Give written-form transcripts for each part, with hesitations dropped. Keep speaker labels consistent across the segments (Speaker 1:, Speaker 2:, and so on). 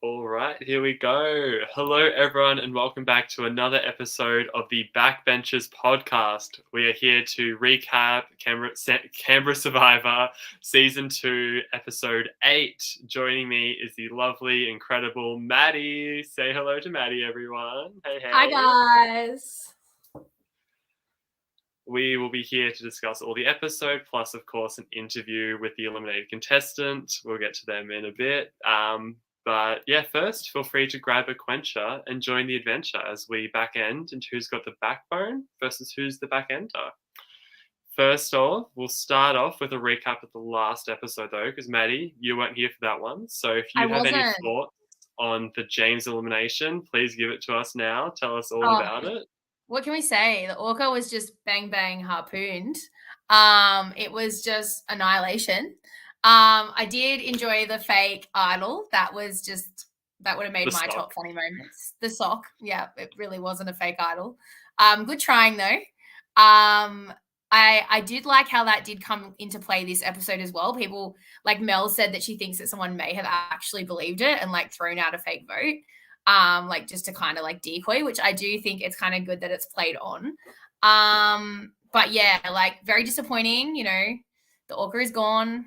Speaker 1: All right, here we go. Hello, everyone, and welcome back to another episode of the Backbenchers podcast. We are here to recap Canberra Survivor Season 2, Episode 8. Joining me is the lovely, incredible Maddie. Say hello to Maddie, everyone. Hey, hey.
Speaker 2: Hi, guys.
Speaker 1: We will be here to discuss all the episode, plus, of course, an interview with the eliminated contestant. We'll get to them in a bit. But yeah, first, feel free to grab a quencher and join the adventure as we back end into who's got the backbone versus who's the back ender. First off, we'll start off with a recap of the last episode, though, because Maddie, you weren't here for that one. So if you have any thoughts on the James elimination, please give it to us now. Tell us all about it.
Speaker 2: What can we say? The orca was just bang, bang, harpooned. It was just annihilation. I did enjoy the fake idol. That would have made my top funny moments. The sock. Yeah, it really wasn't a fake idol. Good trying, though. I did like how that did come into play this episode as well. People, like Mel said that she thinks that someone may have actually believed it and like thrown out a fake vote. Like just to kind of like decoy, which I do think it's kind of good that it's played on. But yeah, like very disappointing, the orca is gone.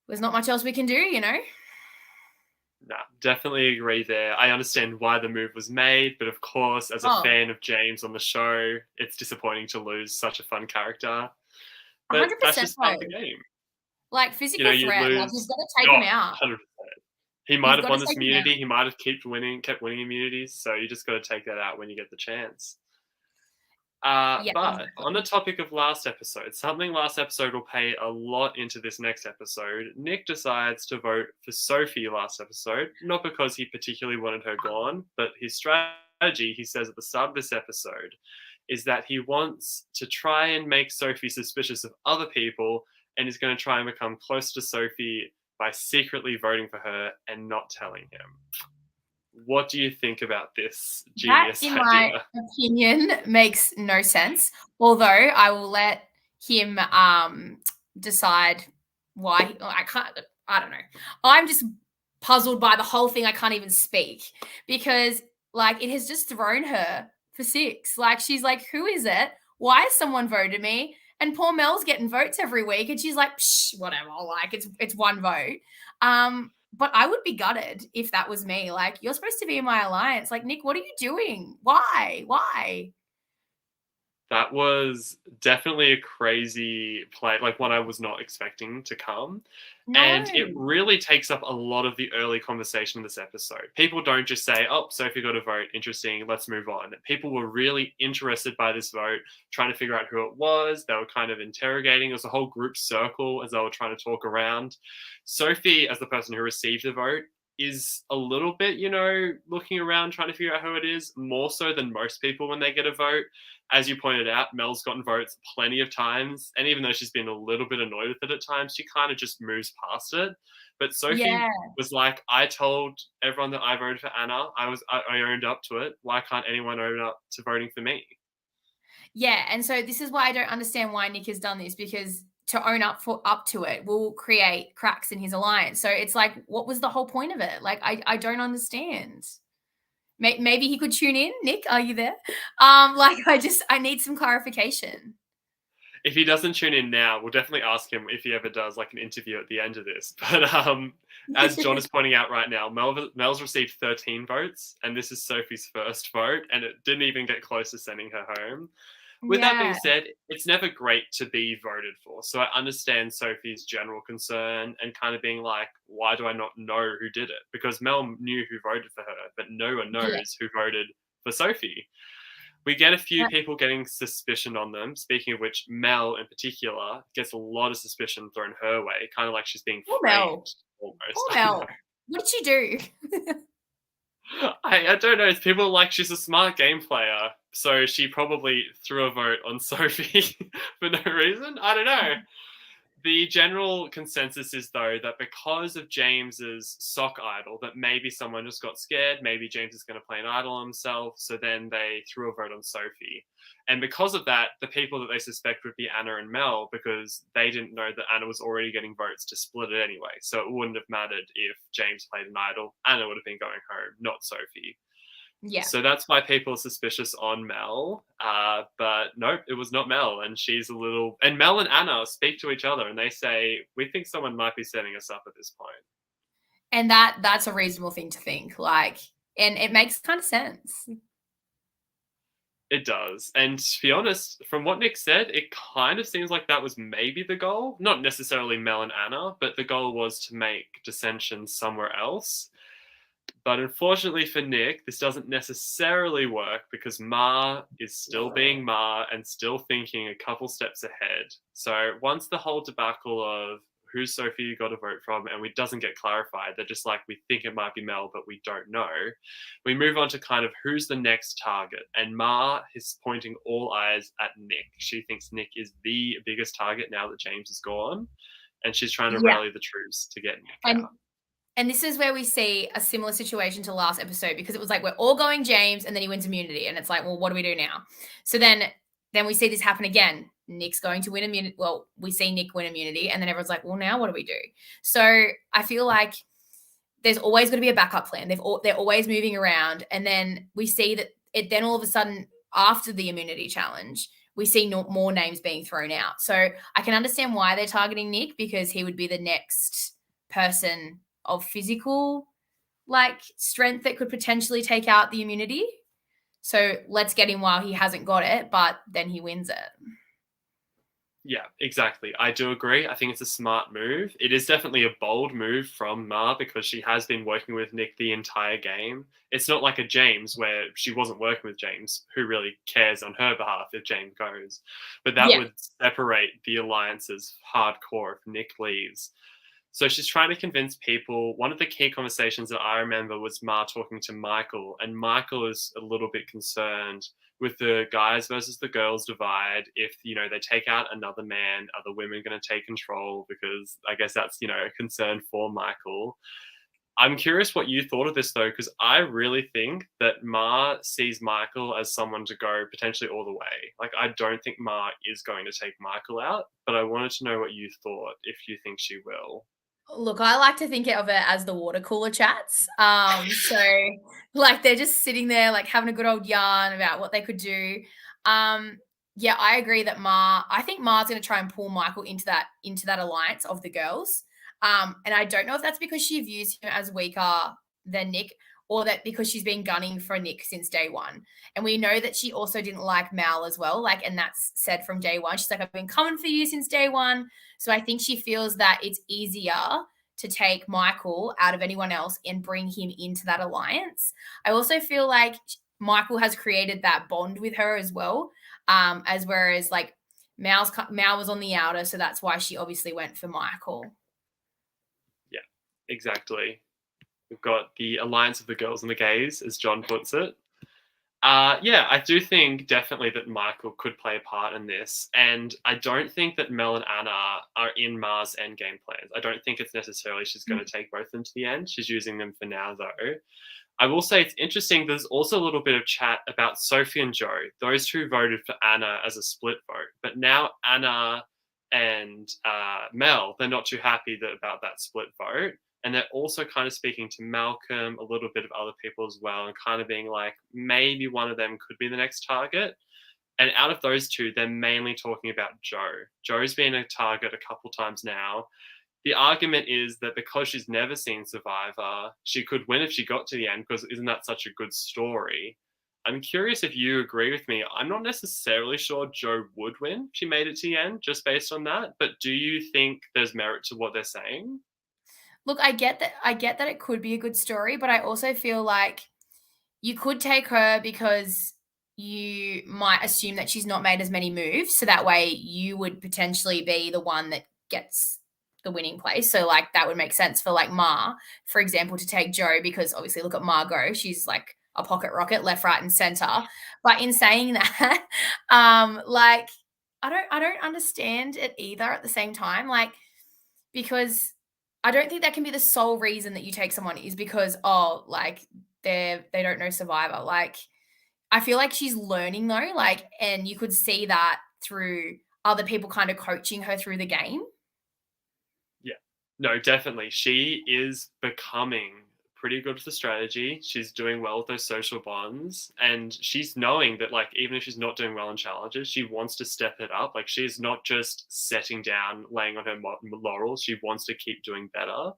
Speaker 2: There's not much else we can do,
Speaker 1: No, definitely agree there. I understand why the move was made, but of course, as a fan of James on the show, it's disappointing to lose such a fun character. But
Speaker 2: 100%
Speaker 1: that's just part of the game.
Speaker 2: Like physical threat, like you've got to take him out.
Speaker 1: 100%. He might have won this immunity. He might have kept winning immunities. So you just got to take that out when you get the chance. But on the topic of last episode, something last episode will pay a lot into this next episode. Nick decides to vote for Sophie last episode, not because he particularly wanted her gone, but his strategy, he says at the start of this episode, is that he wants to try and make Sophie suspicious of other people, and he's going to try and become close to Sophie by secretly voting for her and not telling him. What do you think about this genius idea?
Speaker 2: That, in my opinion, makes no sense. Although I will let him decide why. I don't know. I'm just puzzled by the whole thing. I can't even speak because, like, it has just thrown her for 6. Like, she's like, "Who is it? Why has someone voted me?" And poor Mel's getting votes every week, and she's like, "Psh, whatever. Like, it's one vote." But I would be gutted if that was me. Like, you're supposed to be in my alliance. Like, Nick, what are you doing? Why?
Speaker 1: That was definitely a crazy play, like one I was not expecting to come. No. And it really takes up a lot of the early conversation in this episode. People don't just say, "Oh, Sophie got a vote. Interesting. Let's move on." People were really interested by this vote, trying to figure out who it was. They were kind of interrogating. It was a whole group circle as they were trying to talk around. Sophie, as the person who received the vote, is a little bit, looking around trying to figure out who it is, more so than most people when they get a vote. As you pointed out, Mel's gotten votes plenty of times, and even though she's been a little bit annoyed with it at times, she kind of just moves past it. But Sophie was like, "I told everyone that I voted for Anna. I owned up to it. Why can't anyone own up to voting for me?"
Speaker 2: Yeah, and so this is why I don't understand why Nick has done this, because to own up to it will create cracks in his alliance. So it's like, what was the whole point of it? Like, I don't understand. Maybe he could tune in. Nick, are you there? I need some clarification.
Speaker 1: If he doesn't tune in now, we'll definitely ask him if he ever does like an interview at the end of this. But as John is pointing out right now, Mel's received 13 votes, and this is Sophie's first vote, and it didn't even get close to sending her home. With that being said, it's never great to be voted for. So I understand Sophie's general concern and kind of being like, why do I not know who did it? Because Mel knew who voted for her, but no one knows who voted for Sophie. We get a few people getting suspicion on them. Speaking of which, Mel in particular gets a lot of suspicion thrown her way, kind of like she's being framed almost.
Speaker 2: Poor Mel. What did she do?
Speaker 1: I don't know. People are like, she's a smart game player, so she probably threw a vote on Sophie for no reason. I don't know. The general consensus is, though, that because of James's sock idol, that maybe someone just got scared. Maybe James is going to play an idol on himself. So then they threw a vote on Sophie. And because of that, the people that they suspect would be Anna and Mel, because they didn't know that Anna was already getting votes to split it anyway. So it wouldn't have mattered if James played an idol. Anna would have been going home, not Sophie.
Speaker 2: Yeah.
Speaker 1: So that's why people are suspicious on Mel. But nope, it was not Mel. And she's a little. And Mel and Anna speak to each other and they say, we think someone might be setting us up at this point.
Speaker 2: And that's a reasonable thing to think. Like, and it makes kind of sense.
Speaker 1: It does. And to be honest, from what Nick said, it kind of seems like that was maybe the goal. Not necessarily Mel and Anna, but the goal was to make dissension somewhere else. But unfortunately for Nick, this doesn't necessarily work because Ma is still being Ma and still thinking a couple steps ahead. So once the whole debacle of who's Sophie got a vote from and it doesn't get clarified, they're just like, we think it might be Mel, but we don't know. We move on to kind of who's the next target. And Ma is pointing all eyes at Nick. She thinks Nick is the biggest target now that James is gone. And she's trying to rally the troops to get Nick out.
Speaker 2: And this is where we see a similar situation to last episode, because it was like, we're all going James and then he wins immunity. And it's like, well, what do we do now? So then we see this happen again. Nick's going to win immunity. Well, we see Nick win immunity and then everyone's like, well, now what do we do? So I feel like there's always going to be a backup plan. They're always moving around. And then we see that then all of a sudden after the immunity challenge, we see more names being thrown out. So I can understand why they're targeting Nick, because he would be the next person of physical strength that could potentially take out the immunity. So let's get him while he hasn't got it, but then he wins it.
Speaker 1: Yeah, exactly. I do agree. I think it's a smart move. It is definitely a bold move from Ma because she has been working with Nick the entire game. It's not like a James where she wasn't working with James, who really cares on her behalf if James goes. But that would separate the alliances hardcore if Nick leaves. So she's trying to convince people. One of the key conversations that I remember was Ma talking to Michael, and Michael is a little bit concerned with the guys versus the girls divide. If, they take out another man, are the women going to take control? Because I guess that's, a concern for Michael. I'm curious what you thought of this, though, because I really think that Ma sees Michael as someone to go potentially all the way. Like, I don't think Ma is going to take Michael out, but I wanted to know what you thought, if you think she will.
Speaker 2: Look, I like to think of it as the water cooler chats. So they're just sitting there having a good old yarn about what they could do. Yeah, I agree that I think Ma's going to try and pull Michael into that alliance of the girls. And I don't know if that's because she views him as weaker than Nick, or that because she's been gunning for Nick since day one. And we know that she also didn't like Mal as well. And that's said from day one. She's like, I've been coming for you since day one. So I think she feels that it's easier to take Michael out of anyone else and bring him into that alliance. I also feel like Michael has created that bond with her as well. Whereas Mal was on the outer, so that's why she obviously went for Michael.
Speaker 1: Yeah, exactly. We've got the alliance of the girls and the gays, as John puts it. Yeah, I do think definitely that Michael could play a part in this. And I don't think that Mel and Anna are in Ma's endgame plans. I don't think it's necessarily she's going to take both of them to the end. She's using them for now, though. I will say it's interesting. There's also a little bit of chat about Sophie and Joe. Those two voted for Anna as a split vote. But now Anna and Mel, they're not too happy about that split vote. And they're also kind of speaking to Malcolm, a little bit of other people as well, and kind of being like, maybe one of them could be the next target. And out of those two, they're mainly talking about Joe. Joe's been a target a couple times now. The argument is that because she's never seen Survivor, she could win if she got to the end, because isn't that such a good story? I'm curious if you agree with me. I'm not necessarily sure Joe would win if she made it to the end, just based on that. But do you think there's merit to what they're saying?
Speaker 2: Look, I get that it could be a good story, but I also feel like you could take her because you might assume that she's not made as many moves. So that way you would potentially be the one that gets the winning place. So that would make sense for Ma, for example, to take Joe, because obviously look at Margot. She's like a pocket rocket, left, right, and center. But in saying that, I don't understand it either at the same time, like, because I don't think that can be the sole reason that you take someone is because, oh, like, they don't know Survivor, like, I feel like she's learning though, like, and you could see that through other people kind of coaching her through the game.
Speaker 1: Yeah. No, definitely. She is becoming pretty good with the strategy. She's doing well with those social bonds. And she's knowing that, like, even if she's not doing well in challenges, she wants to step it up. Like, she's not just setting down, laying on her laurels. She wants to keep doing better.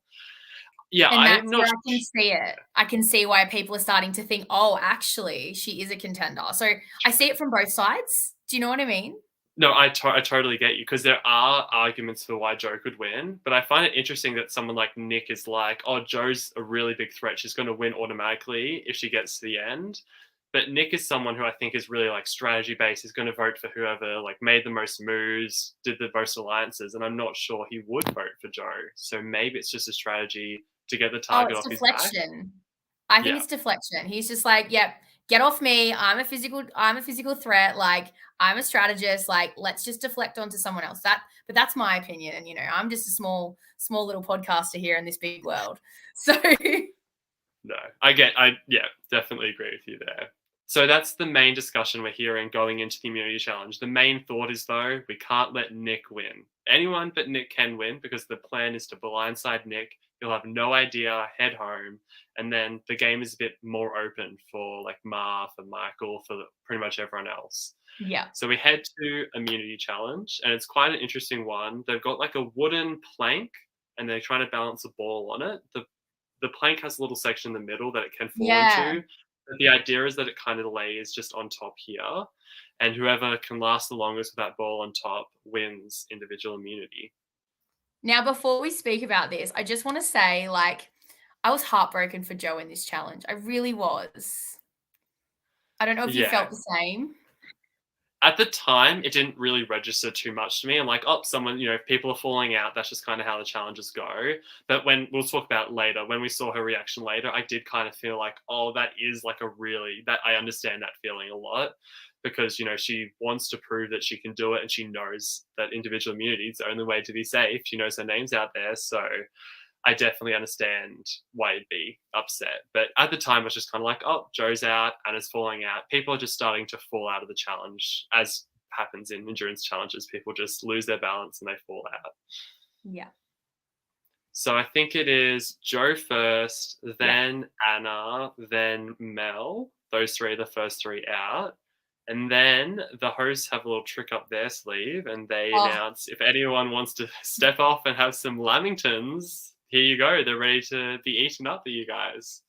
Speaker 1: Yeah,
Speaker 2: And
Speaker 1: I'm
Speaker 2: that's
Speaker 1: not.
Speaker 2: where I can see it. I can see why people are starting to think, oh, actually, she is a contender. So I see it from both sides. Do you know what I mean?
Speaker 1: No, I totally get you because there are arguments for why Joe could win, but I find it interesting that someone like Nick is like, "Oh, Joe's a really big threat. She's going to win automatically if she gets to the end." But Nick is someone who I think is really like strategy based. He's going to vote for whoever like made the most moves, did the most alliances, and I'm not sure he would vote for Joe. So maybe it's just a strategy to get the
Speaker 2: Oh,
Speaker 1: target
Speaker 2: it's
Speaker 1: off his back.
Speaker 2: deflection. I think
Speaker 1: Yeah,
Speaker 2: it's deflection. He's just like, "Yep, get off me. I'm a physical threat. Like, I'm a strategist. Like, let's just deflect onto someone else." But that's my opinion. And I'm just a small little podcaster here in this big world. So
Speaker 1: no, yeah, definitely agree with you there. So that's the main discussion we're hearing going into the immunity challenge. The main thought is though, we can't let Nick win. Anyone but Nick can win because the plan is to blindside Nick. He'll have no idea, head home, and then the game is a bit more open for like Marv and Michael, for pretty much everyone else.
Speaker 2: yeah.
Speaker 1: So we head to immunity challenge, and it's quite an interesting one. They've got like a wooden plank, and they're trying to balance a ball on it. The plank has a little section in the middle that it can fall
Speaker 2: Yeah.
Speaker 1: into. But the idea is that it kind of lays just on top here, and whoever can last the longest with that ball on top wins individual immunity.
Speaker 2: Now, before we speak about this, I just want to say, like, I was heartbroken for Joe in this challenge. I really was. I don't know if you
Speaker 1: Yeah,
Speaker 2: felt the same.
Speaker 1: at the time, it didn't really register too much to me. I'm like, oh, someone, if people are falling out, that's just kind of how the challenges go. But when we'll talk about it later, when we saw her reaction later, I did kind of feel like, oh, that is like that I understand that feeling a lot because, she wants to prove that she can do it and she knows that individual immunity is the only way to be safe. She knows her name's out there. So I definitely understand why you'd be upset. But at the time, I was just kind of like, oh, Joe's out, Anna's falling out. People are just starting to fall out of the challenge, as happens in endurance challenges. People just lose their balance and they fall out.
Speaker 2: Yeah.
Speaker 1: So I think it is Joe first,
Speaker 2: Yeah.
Speaker 1: then Anna, then Mel. Those three are the first three out. And then the hosts have a little trick up their sleeve and they
Speaker 2: Oh,
Speaker 1: announce if anyone wants to step off and have some lamingtons, here you go. They're ready to be eaten up by you guys.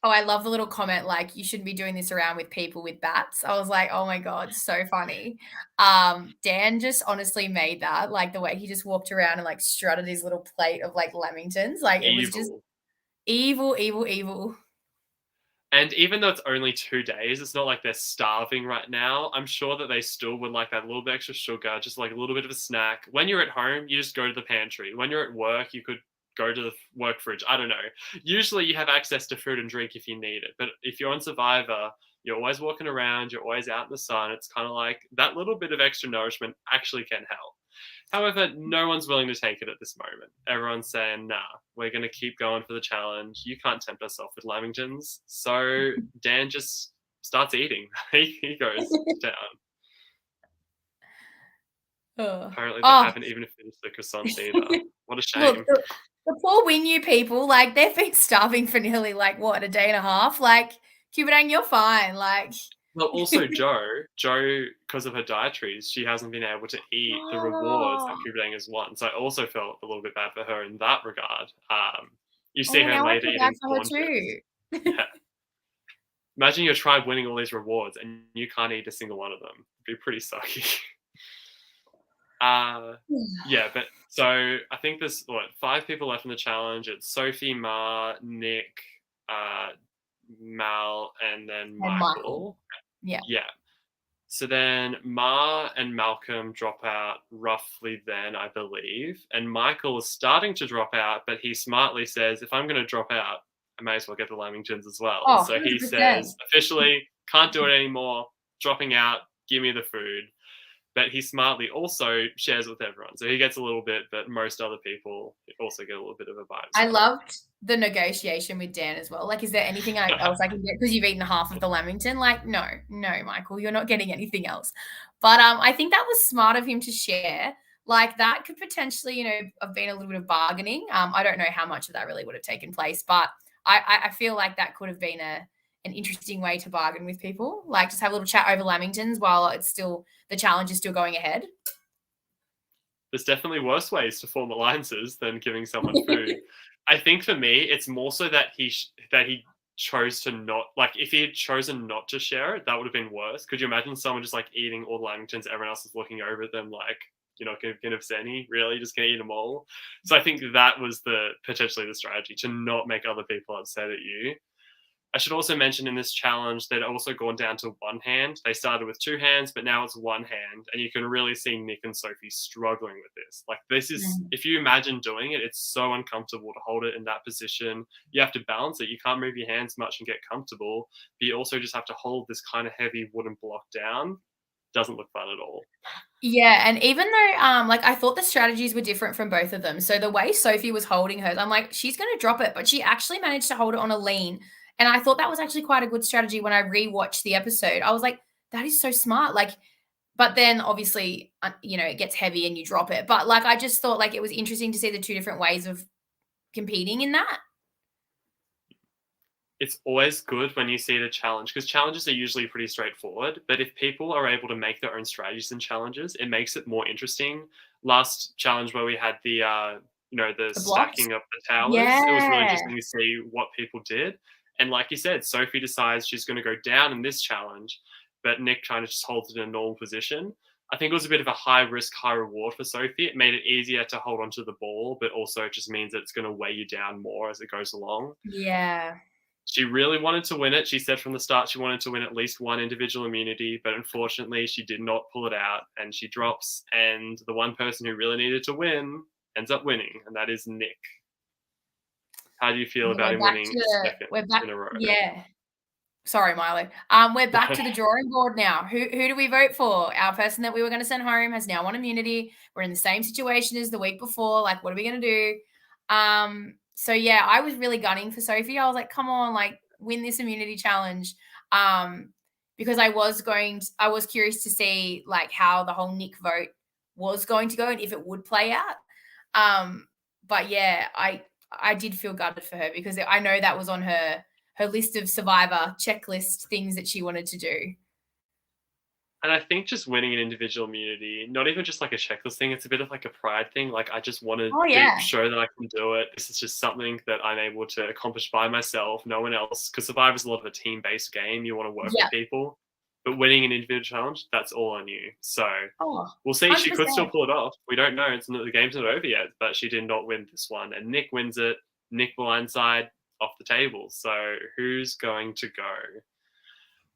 Speaker 2: oh, I love the little comment, like, you shouldn't be doing this around with people with bats. I was like, oh my God, so funny. Dan just honestly made that, like the way he just walked around and like strutted his little plate of like lamingtons. Like it was just
Speaker 1: Evil.
Speaker 2: evil, evil, evil.
Speaker 1: And even though it's only 2 days, it's not like they're starving right now. I'm sure that they still would like that little bit extra sugar, just like a little bit of a snack. When you're at home, you just go to the pantry. When you're at work, you could go to the work fridge. I don't know. Usually you have access to food and drink if you need it. But if you're on Survivor, you're always walking around, you're always out in the sun. It's kind of like that little bit of extra nourishment actually can help. However, no one's willing to take it at this moment. Everyone's saying, nah, we're going to keep going for the challenge. You can't tempt us off with lamingtons. So Dan just starts eating. he goes down.
Speaker 2: Oh.
Speaker 1: Apparently, they
Speaker 2: Oh,
Speaker 1: haven't even finished the croissants either. What a
Speaker 2: look,
Speaker 1: shame.
Speaker 2: the poor Winu people, like they've been starving for nearly like what, a day and a half? Like, Cubitang, you're fine. Like,
Speaker 1: Well, also Joe, because of her dietaries, she hasn't been able to eat the rewards
Speaker 2: oh,
Speaker 1: that Kubang has won. So I also felt a little bit bad for her in that regard. You see
Speaker 2: oh,
Speaker 1: her
Speaker 2: now I
Speaker 1: later
Speaker 2: feel bad
Speaker 1: eating
Speaker 2: for her
Speaker 1: corn chips.
Speaker 2: too.
Speaker 1: Yeah. Imagine your tribe winning all these rewards and you can't eat a single one of them. It'd be pretty sucky. Yeah, but so I think there's 5 people left in the challenge. It's Sophie, Ma, Nick, Mal, and then
Speaker 2: And Michael.
Speaker 1: Michael.
Speaker 2: Yeah.
Speaker 1: Yeah. So then Ma and Malcolm drop out roughly then, I believe. And Michael is starting to drop out, but he smartly says, if I'm going to drop out, I may as well get the Lamingtons as well.
Speaker 2: Oh,
Speaker 1: So he
Speaker 2: 100%.
Speaker 1: says, officially, can't do it anymore, dropping out, give me the food. but he smartly also shares with everyone. So he gets a little bit, but most other people also get a little bit of a vibe as
Speaker 2: I
Speaker 1: well.
Speaker 2: loved the negotiation with Dan as well. Like, is there anything else I can get? Because you've eaten half of the lamington. Like, no, Michael, you're not getting anything else. But I think that was smart of him to share. Like, that could potentially, have been a little bit of bargaining. I don't know how much of that really would have taken place, but I feel like that could have been an interesting way to bargain with people. Like, just have a little chat over lamingtons while the challenge is still going ahead.
Speaker 1: There's definitely worse ways to form alliances than giving someone food. I think for me, it's more so that he chose to not, like, if he had chosen not to share it, that would have been worse. Could you imagine someone just like eating all the lamingtons, everyone else is looking over at them like, you're not going to give us any, really, just going to eat them all? So I think that was potentially the strategy, to not make other people upset at you. I should also mention in this challenge they'd also gone down to one hand. They started with two hands, but now it's one hand. And you can really see Nick and Sophie struggling with this. Like, this is, if you imagine doing it, it's so uncomfortable to hold it in that position. You have to balance it. You can't move your hands much and get comfortable, but you also just have to hold this kind of heavy wooden block down. Doesn't look fun at all.
Speaker 2: Yeah, and even though, I thought the strategies were different from both of them. So the way Sophie was holding hers, I'm like, she's going to drop it, but she actually managed to hold it on a lean. And I thought that was actually quite a good strategy when I rewatched the episode. I was like, that is so smart. Like, but then obviously, it gets heavy and you drop it. But like, I just thought like it was interesting to see the two different ways of competing in that.
Speaker 1: It's always good when you see the challenge, because challenges are usually pretty straightforward. But if people are able to make their own strategies and challenges, it makes it more interesting. Last challenge where we had the
Speaker 2: The blocks.
Speaker 1: stacking up the towers, it was really
Speaker 2: Yeah.
Speaker 1: interesting to see what people did. And like you said, Sophie decides she's going to go down in this challenge, but Nick kind of just holds it in a normal position. I think it was a bit of a high risk, high reward for Sophie. It made it easier to hold onto the ball, but also it just means that it's going to weigh you down more as it goes along.
Speaker 2: Yeah.
Speaker 1: She really wanted to win it. She said from the start she wanted to win at least one individual immunity, but unfortunately she did not pull it out, and she drops, and the one person who really needed to win ends up winning, and that is Nick. How do you feel about him winning second in a row?
Speaker 2: Yeah. Sorry, Mylo. We're back to the drawing board now. Who do we vote for? Our person that we were going to send home has now won immunity. We're in the same situation as the week before. Like, what are we going to do? So yeah, I was really gunning for Sophie. I was like, come on, like, win this immunity challenge. Because I was curious to see like how the whole Nick vote was going to go and if it would play out. But yeah, I did feel gutted for her because I know that was on her list of Survivor checklist things that she wanted to do.
Speaker 1: And I think just winning an individual immunity, not even just like a checklist thing, it's a bit of like a pride thing. Like, I just wanted to show that I can do it. This is just something that I'm able to accomplish by myself, no one else. Because Survivor is a lot of a team-based game. You want to work with people. But winning an individual challenge, that's all on you. So we'll see.
Speaker 2: 100%.
Speaker 1: She could still pull it off. We don't know. The game's not over yet. But she did not win this one. And Nick wins it. Nick blindside off the table. So who's going to go?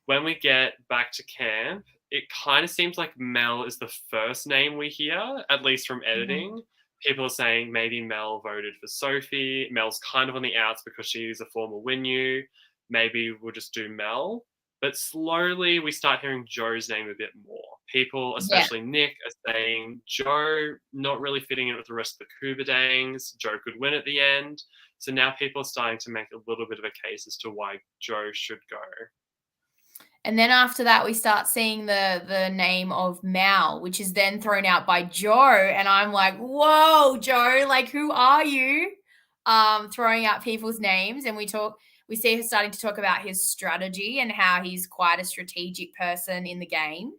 Speaker 1: When we get back to camp, it kind of seems like Mel is the first name we hear, at least from editing. People are saying maybe Mel voted for Sophie. Mel's kind of on the outs because she's a former Winu. Maybe we'll just do Mel. But slowly we start hearing Joe's name a bit more. People, especially Nick, are saying Joe not really fitting in with the rest of the Kuberdangs. Joe could win at the end. So now people are starting to make a little bit of a case as to why Joe should go.
Speaker 2: And then after that, we start seeing the name of Mal, which is then thrown out by Joe. And I'm like, whoa, Joe, like, who are you? Throwing out people's names. And we see her starting to talk about his strategy and how he's quite a strategic person in the game.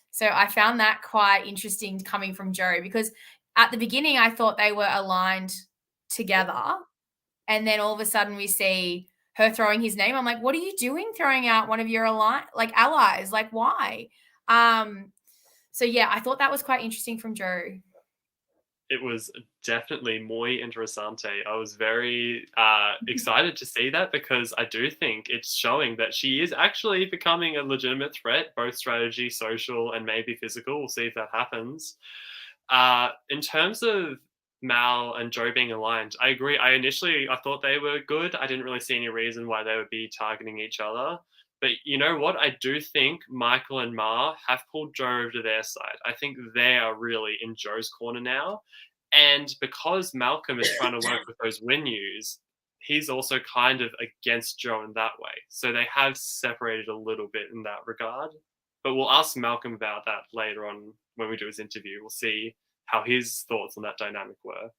Speaker 2: So I found that quite interesting coming from Joe, because at the beginning, I thought they were aligned together. And then all of a sudden we see her throwing his name. I'm like, what are you doing throwing out one of your allies? Like, why? So yeah, I thought that was quite interesting from Joe.
Speaker 1: It was definitely muy interesante. I was very excited to see that, because I do think it's showing that she is actually becoming a legitimate threat, both strategy, social, and maybe physical. We'll see if that happens. In terms of Mal and Joe being aligned, I agree. I thought they were good. I didn't really see any reason why they would be targeting each other. But you know what? I do think Michael and Ma have pulled Joe over to their side. I think they are really in Joe's corner now. And because Malcolm is trying to work with those Winyus, he's also kind of against Joe in that way. So they have separated a little bit in that regard. But we'll ask Malcolm about that later on when we do his interview. We'll see how his thoughts on that dynamic were.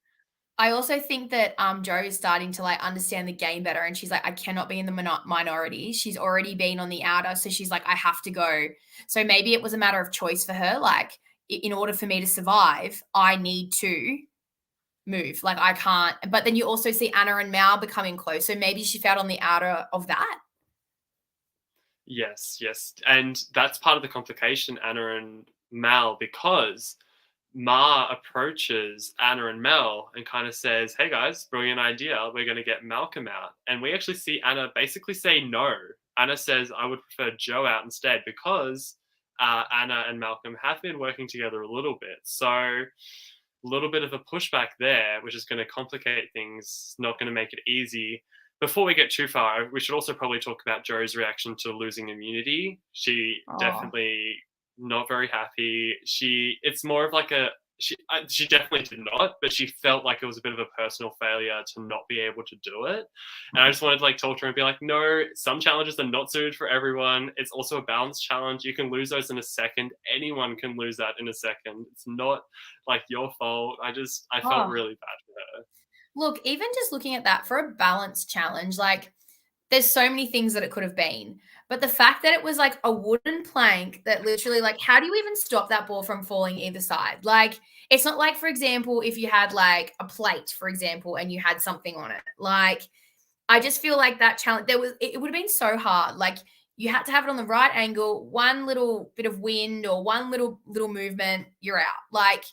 Speaker 2: I also think that Joe is starting to like understand the game better, and she's like, I cannot be in the minority. She's already been on the outer, so she's like, I have to go. So maybe it was a matter of choice for her. Like, in order for me to survive, I need to move. Like, I can't. But then you also see Anna and Mal becoming close, so maybe she felt on the outer of that.
Speaker 1: Yes, yes. And that's part of the complication, Anna and Mal, because Ma approaches Anna and Mel and kind of says, hey guys, brilliant idea. We're going to get Malcolm out. And we actually see Anna basically say no. Anna says, I would prefer Joe out instead because Anna and Malcolm have been working together a little bit. So a little bit of a pushback there, which is going to complicate things, not going to make it easy. Before we get too far, we should also probably talk about Joe's reaction to losing immunity. She definitely not very happy. It's more of like she definitely did not, but she felt like it was a bit of a personal failure to not be able to do it. And I just wanted to like talk to her and be like, no, some challenges are not suited for everyone. It's also a balanced challenge. You can lose those in a second. Anyone can lose that in a second. It's not like your fault. I felt really bad for her.
Speaker 2: Look, even just looking at that for a balanced challenge, like there's so many things that it could have been. But the fact that it was like a wooden plank that literally, like, how do you even stop that ball from falling either side? Like, it's not like, for example, if you had like a plate, for example, and you had something on it. Like, I just feel like that challenge, it would have been so hard. Like, you had to have it on the right angle, one little bit of wind or one little movement, you're out. Like,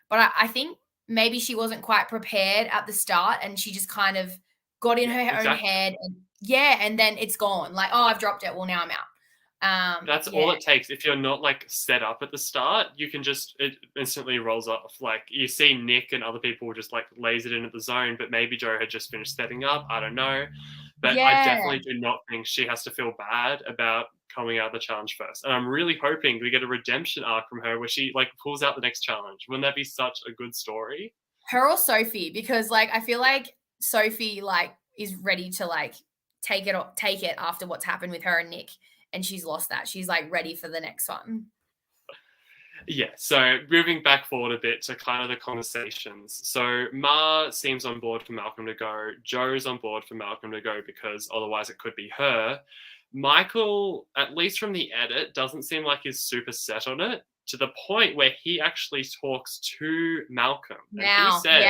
Speaker 2: but I think maybe she wasn't quite prepared at the start and she just kind of got in her own head and and then it's gone. Like, oh, I've dropped it. Well, now I'm out.
Speaker 1: That's all it takes. If you're not like set up at the start, you can it instantly rolls off. Like you see Nick and other people just like lays it in at the zone, but maybe Joe had just finished setting up. I don't know. But I definitely do not think she has to feel bad about coming out of the challenge first. And I'm really hoping we get a redemption arc from her where she like pulls out the next challenge. Wouldn't that be such a good story?
Speaker 2: Her or Sophie, because like I feel like Sophie like is ready to like take it after what's happened with her and Nick, and she's lost that. She's like ready for the next one.
Speaker 1: Yeah, so moving back forward a bit to kind of the conversations. So Ma seems on board for Malcolm to go. Joe's on board for Malcolm to go because otherwise it could be her. Michael, at least from the edit, doesn't seem like he's super set on it, to the point where he actually talks to Malcolm. And he says,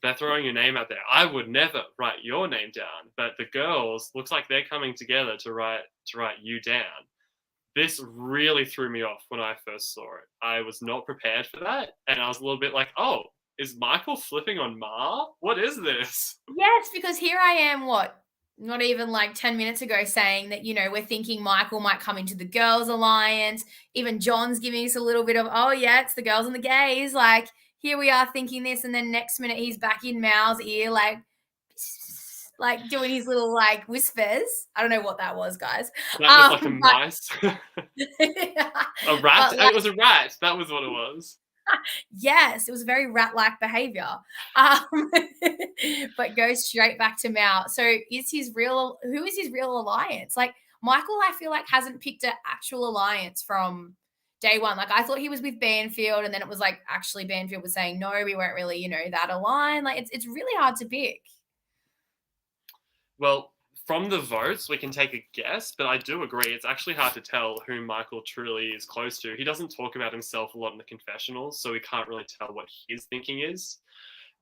Speaker 1: they're throwing your name out there. I would never write your name down, but the girls looks like they're coming together to write you down. This really threw me off when I first saw it. I was not prepared for that, and I was a little bit like, oh, is Michael flipping on Ma? What is this?
Speaker 2: Yes, because here I am, not even like 10 minutes ago saying that, you know, we're thinking Michael might come into the girls' alliance. Even John's giving us a little bit of, oh, yeah, it's the girls and the gays. Like, here we are thinking this, and then next minute he's back in Mal's ear, like doing his little, like, whispers. I don't know what that was, guys.
Speaker 1: That was like a mice. A rat? Like, it was a rat. That was what it was.
Speaker 2: Yes, it was very rat-like behavior, but goes straight back to Mal. So who is his real alliance? Like Michael, I feel like hasn't picked an actual alliance from day one. Like I thought he was with Banfield, and then it was like actually Banfield was saying no, we weren't really, you know, that aligned. Like it's really hard to pick.
Speaker 1: Well, from the votes, we can take a guess, but I do agree. It's actually hard to tell who Michael truly is close to. He doesn't talk about himself a lot in the confessionals, so we can't really tell what his thinking is.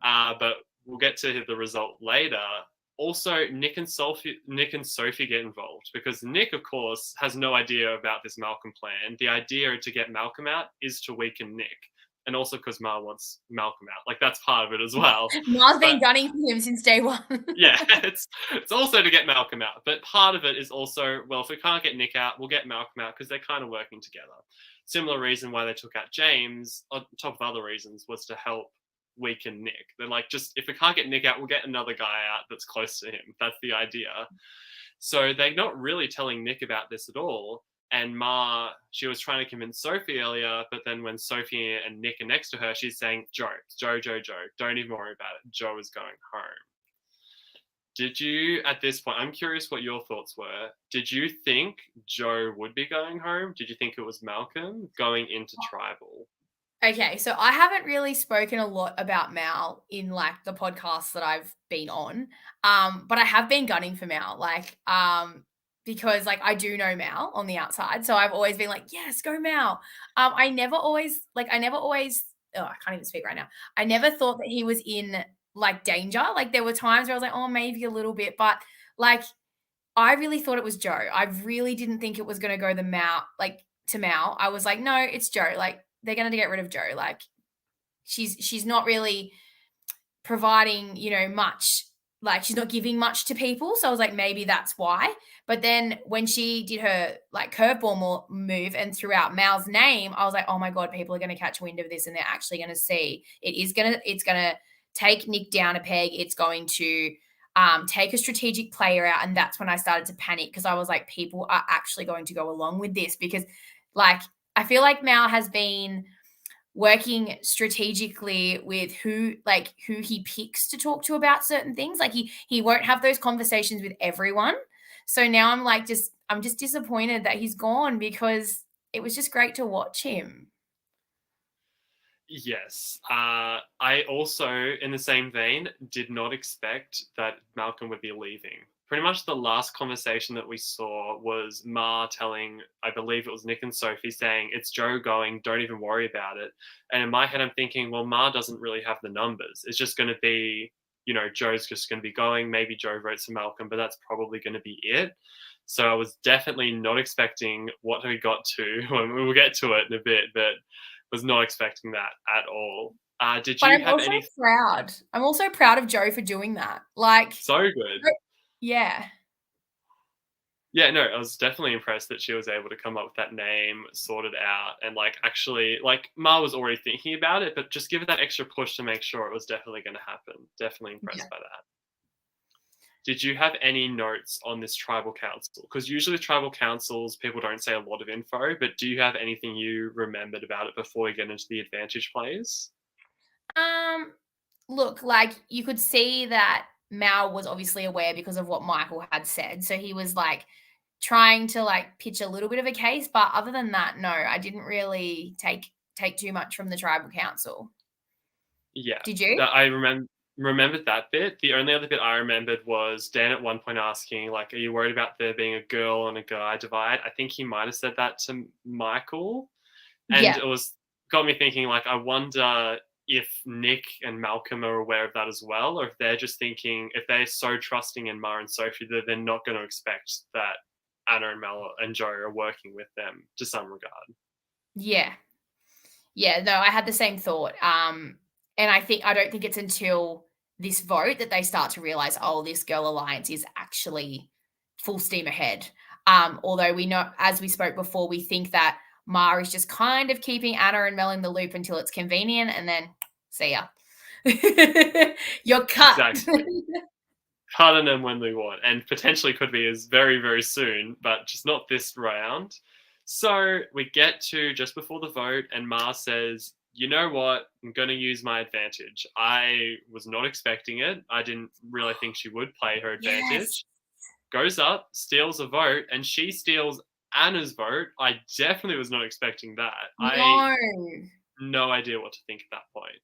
Speaker 1: But we'll get to the result later. Also, Nick and Sophie get involved because Nick, of course, has no idea about this Malcolm plan. The idea to get Malcolm out is to weaken Nick. And also because Ma wants Malcolm out. Like, that's part of it as well.
Speaker 2: Ma's been gunning for him since day one.
Speaker 1: Yeah, it's also to get Malcolm out. But part of it is also, well, if we can't get Nick out, we'll get Malcolm out because they're kind of working together. Similar reason why they took out James, on top of other reasons, was to help weaken Nick. They're like, just if we can't get Nick out, we'll get another guy out that's close to him. That's the idea. So they're not really telling Nick about this at all. And Ma, she was trying to convince Sophie earlier, but then when Sophie and Nick are next to her, she's saying, Joe, don't even worry about it. Joe is going home. Did you, at this point, I'm curious what your thoughts were. Did you think Joe would be going home? Did you think it was Malcolm going into tribal?
Speaker 2: Okay, so I haven't really spoken a lot about Mal in like the podcasts that I've been on. But I have been gunning for Mal, because like I do know Mal on the outside. So I've always been like, yes, go Mal. I never always oh, I can't even speak right now. I never thought that he was in like danger. Like there were times where I was like, oh, maybe a little bit, but like I really thought it was Joe. I really didn't think it was gonna go the Mal to Mal. I was like, no, it's Joe. Like they're gonna get rid of Joe. Like she's not really providing, much. Like she's not giving much to people. So I was like, maybe that's why. But then when she did her like curveball move and threw out Mal's name, I was like, oh my God, people are gonna catch wind of this and they're actually gonna see it's gonna take Nick down a peg. It's going to take a strategic player out. And that's when I started to panic because I was like, people are actually going to go along with this because like I feel like Mal has been working strategically with who he picks to talk to about certain things. Like he won't have those conversations with everyone. So now I'm just disappointed that he's gone because it was just great to watch him.
Speaker 1: Yes. I also, in the same vein, did not expect that Malcolm would be leaving. Pretty much the last conversation that we saw was Ma telling, I believe it was Nick and Sophie, saying, it's Joe going, don't even worry about it. And in my head, I'm thinking, well, Ma doesn't really have the numbers. It's just going to be, Joe's just going to be going. Maybe Joe votes for Malcolm, but that's probably going to be it. So I was definitely not expecting what we got to when we will get to it in a bit, but was not expecting that at all. Did
Speaker 2: But
Speaker 1: you
Speaker 2: I'm
Speaker 1: have
Speaker 2: also
Speaker 1: any?
Speaker 2: proud. I'm also proud of Joe for doing that. Like,
Speaker 1: So good.
Speaker 2: yeah.
Speaker 1: Yeah, no, I was definitely impressed that she was able to come up with that name, sort it out, and like actually, like Ma was already thinking about it, but just give it that extra push to make sure it was definitely going to happen. Definitely
Speaker 2: Yeah.
Speaker 1: impressed by that. Did you have any notes on this tribal council? Because usually with tribal councils, people don't say a lot of info, but do you have anything you remembered about it before we get into the advantage plays?
Speaker 2: Look, like you could see that Mal was obviously aware because of what Michael had said. So he was like trying to like pitch a little bit of a case, but other than that, no, I didn't really take too much from the tribal council.
Speaker 1: Yeah,
Speaker 2: Did you?
Speaker 1: that I remembered that bit. The only other bit I remembered was Dan at one point asking, like, "Are you worried about there being a girl and a guy divide?" I think he might have said that to Michael, and
Speaker 2: Yeah.
Speaker 1: it was got me thinking, like, I wonder if Nick and Malcolm are aware of that as well, or if they're just thinking if they're so trusting in Ma and Sophie that they're not going to expect that Anna and Mel and Joe are working with them to some regard.
Speaker 2: Yeah. Yeah, no, I had the same thought. And I don't think it's until this vote that they start to realize, oh, this girl alliance is actually full steam ahead. Although we know, as we spoke before, we think that Ma is just kind of keeping Anna and Mel in the loop until it's convenient, and then see ya. You're cut.
Speaker 1: Exactly. Cutting them when we want, and potentially could be as very, very soon, but just not this round. So we get to just before the vote, and Ma says, you know what? I'm going to use my advantage. I was not expecting it. I didn't really think she would play her
Speaker 2: Yes.
Speaker 1: advantage. Goes up, steals a vote, and she steals Anna's vote. I definitely was not expecting that. I
Speaker 2: No.
Speaker 1: no idea what to think at that point.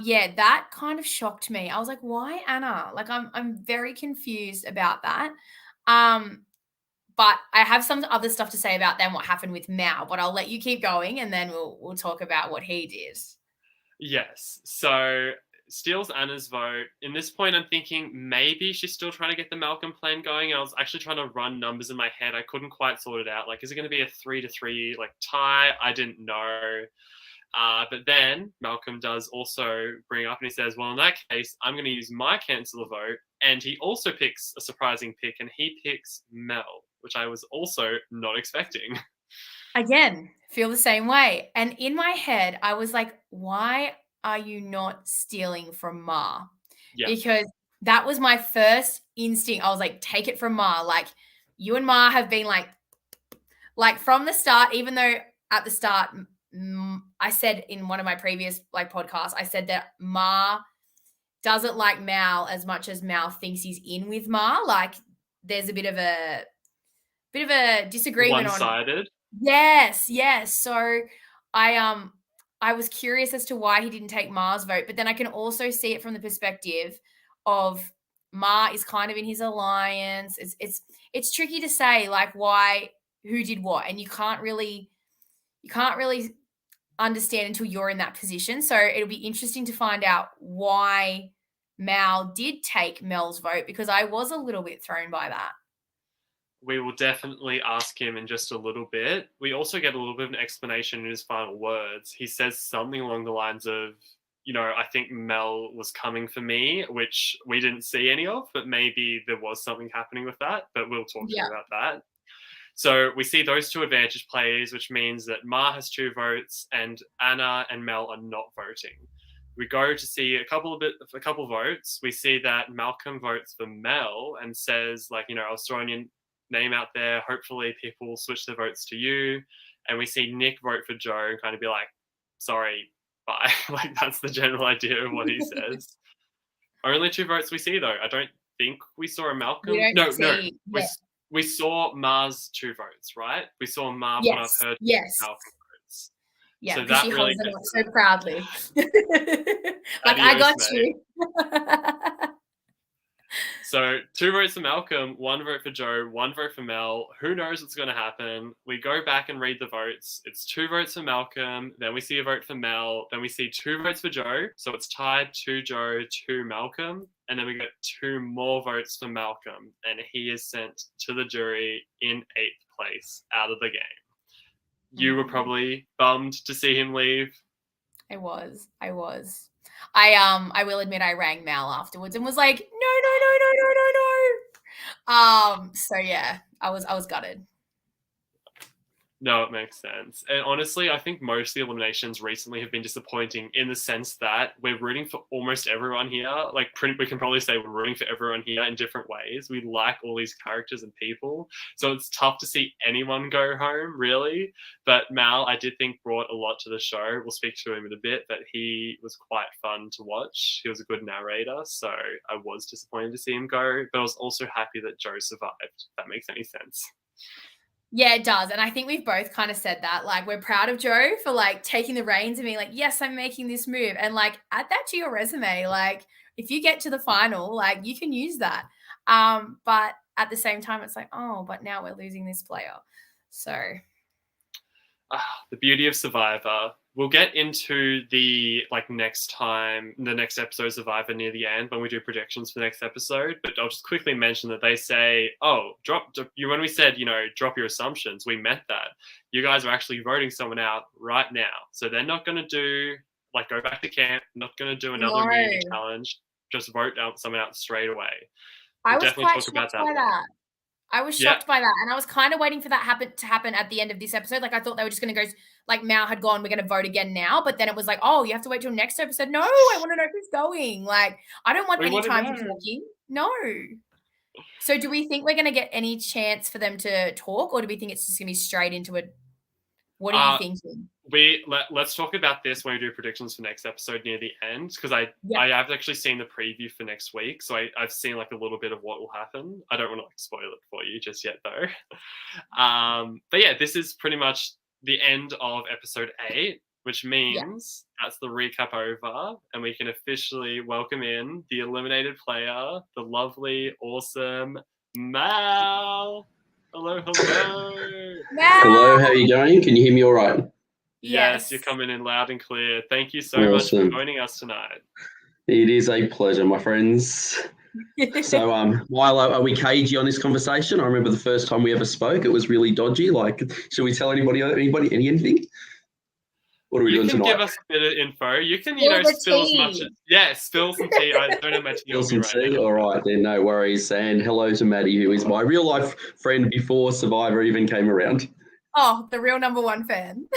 Speaker 2: Yeah, that kind of shocked me. I was like, why Anna? Like I'm very confused about that. Um, but I have some other stuff to say about then what happened with Mao, but I'll let you keep going and then we'll talk about what he did.
Speaker 1: Yes. So steals Anna's vote. In this point, I'm thinking maybe she's still trying to get the Malcolm plan going. I was actually trying to run numbers in my head. I couldn't quite sort it out. Like, is it going to be a 3-3 like tie? I didn't know. But then Malcolm does also bring up and he says, well, in that case, I'm going to use my cancel vote. And he also picks a surprising pick and he picks Mel, which I was also not expecting.
Speaker 2: Again, feel the same way. And in my head, I was like, why are you not stealing from Ma?
Speaker 1: Yeah.
Speaker 2: Because that was my first instinct. I was like, take it from Ma. Like, you and Ma have been like from the start, even though at the start, I said in one of my previous like podcasts, I said that Ma doesn't like Mal as much as Mal thinks he's in with Ma. Like, there's a bit of a disagreement on.
Speaker 1: One-sided.
Speaker 2: Yes. So I was curious as to why he didn't take Ma's vote, but then I can also see it from the perspective of Ma is kind of in his alliance. It's tricky to say like who did what, and you can't really understand until you're in that position. So it'll be interesting to find out why Mal did take Mel's vote, because I was a little bit thrown by that.
Speaker 1: We will definitely ask him in just a little bit. We also get a little bit of an explanation in his final words. He says something along the lines of, I think Mel was coming for me, which we didn't see any of, but maybe there was something happening with that, but we'll talk to you about that. So we see those two advantage plays, which means that Ma has 2 votes and Anna and Mel are not voting. We go to see a couple votes. We see that Malcolm votes for Mel and says, like, I was throwing your name out there. Hopefully people will switch their votes to you. And we see Nick vote for Joe and kind of be like, sorry, bye. Like, that's the general idea of what he says. Only 2 votes we see, though. I don't think we saw a Malcolm. No. We saw Ma's 2 votes, right? We saw Ma put up her Malcolm votes.
Speaker 2: Yeah, so that she really holds them up so proudly. Like, I got you.
Speaker 1: So 2 votes for Malcolm, 1 vote for Joe, 1 vote for Mel. Who knows what's going to happen? We go back and read the votes. It's 2 votes for Malcolm. Then we see a vote for Mel. Then we see 2 votes for Joe. So it's tied 2 Joe, 2 Malcolm. And then we get 2 more votes for Malcolm. And he is sent to the jury in 8th place out of the game. You were probably bummed to see him leave.
Speaker 2: I was. I will admit I rang Mal afterwards and was like, no. So yeah, I was gutted.
Speaker 1: No, it makes sense. And honestly, I think most of the eliminations recently have been disappointing in the sense that we're rooting for almost everyone here. Like, we can probably say we're rooting for everyone here in different ways. We like all these characters and people. So it's tough to see anyone go home, really. But Mal, I did think, brought a lot to the show. We'll speak to him in a bit, but he was quite fun to watch. He was a good narrator. So I was disappointed to see him go, but I was also happy that Joe survived, if that makes any sense.
Speaker 2: Yeah, it does. And I think we've both kind of said that. Like, we're proud of Joe for like taking the reins and being like, yes, I'm making this move. And like, add that to your resume. Like, if you get to the final, like, you can use that. But at the same time, it's like, oh, but now we're losing this player. So
Speaker 1: the beauty of Survivor. We'll get into the next episode of Survivor near the end when we do predictions for the next episode. But I'll just quickly mention that they say, "Oh, when we said drop your assumptions, we meant that. You guys are actually voting someone out right now, so they're not going to do go back to camp. Not going to do another immunity challenge. Just vote someone out straight away."
Speaker 2: We'll I was quite shocked by that. I was shocked by that. And I was kind of waiting for that to happen at the end of this episode. Like, I thought they were just going to go, like, Mal had gone, we're going to vote again now. But then it was like, oh, you have to wait till next episode. No, I want to know who's going. Like, I don't want any time for talking. No. So do we think we're going to get any chance for them to talk, or do we think it's just going to be straight into it? What are you thinking?
Speaker 1: Let's talk about this when we do predictions for next episode near the end, because I have actually seen the preview for next week, so I've seen a little bit of what will happen. I don't want to spoil it for you just yet though. But yeah, this is pretty much the end of episode 8, which means that's the recap over, and we can officially welcome in the eliminated player, the lovely, awesome Mal. Hello.
Speaker 3: Hello, how are you going? Can you hear me all right?
Speaker 1: Yes, you're coming in loud and clear. Thank you so much for joining us tonight.
Speaker 3: It is a pleasure, my friends. So, Mylo, are we cagey on this conversation? I remember the first time we ever spoke, it was really dodgy. Should we tell anything? What are we doing tonight?
Speaker 1: You can give us a bit of info. You can, spill as much as... spill some tea. I don't know much tea.
Speaker 3: Spill some tea? All right, then, no worries. And hello to Maddie, who is my real-life friend before Survivor even came around.
Speaker 2: Oh, the real number 1 fan.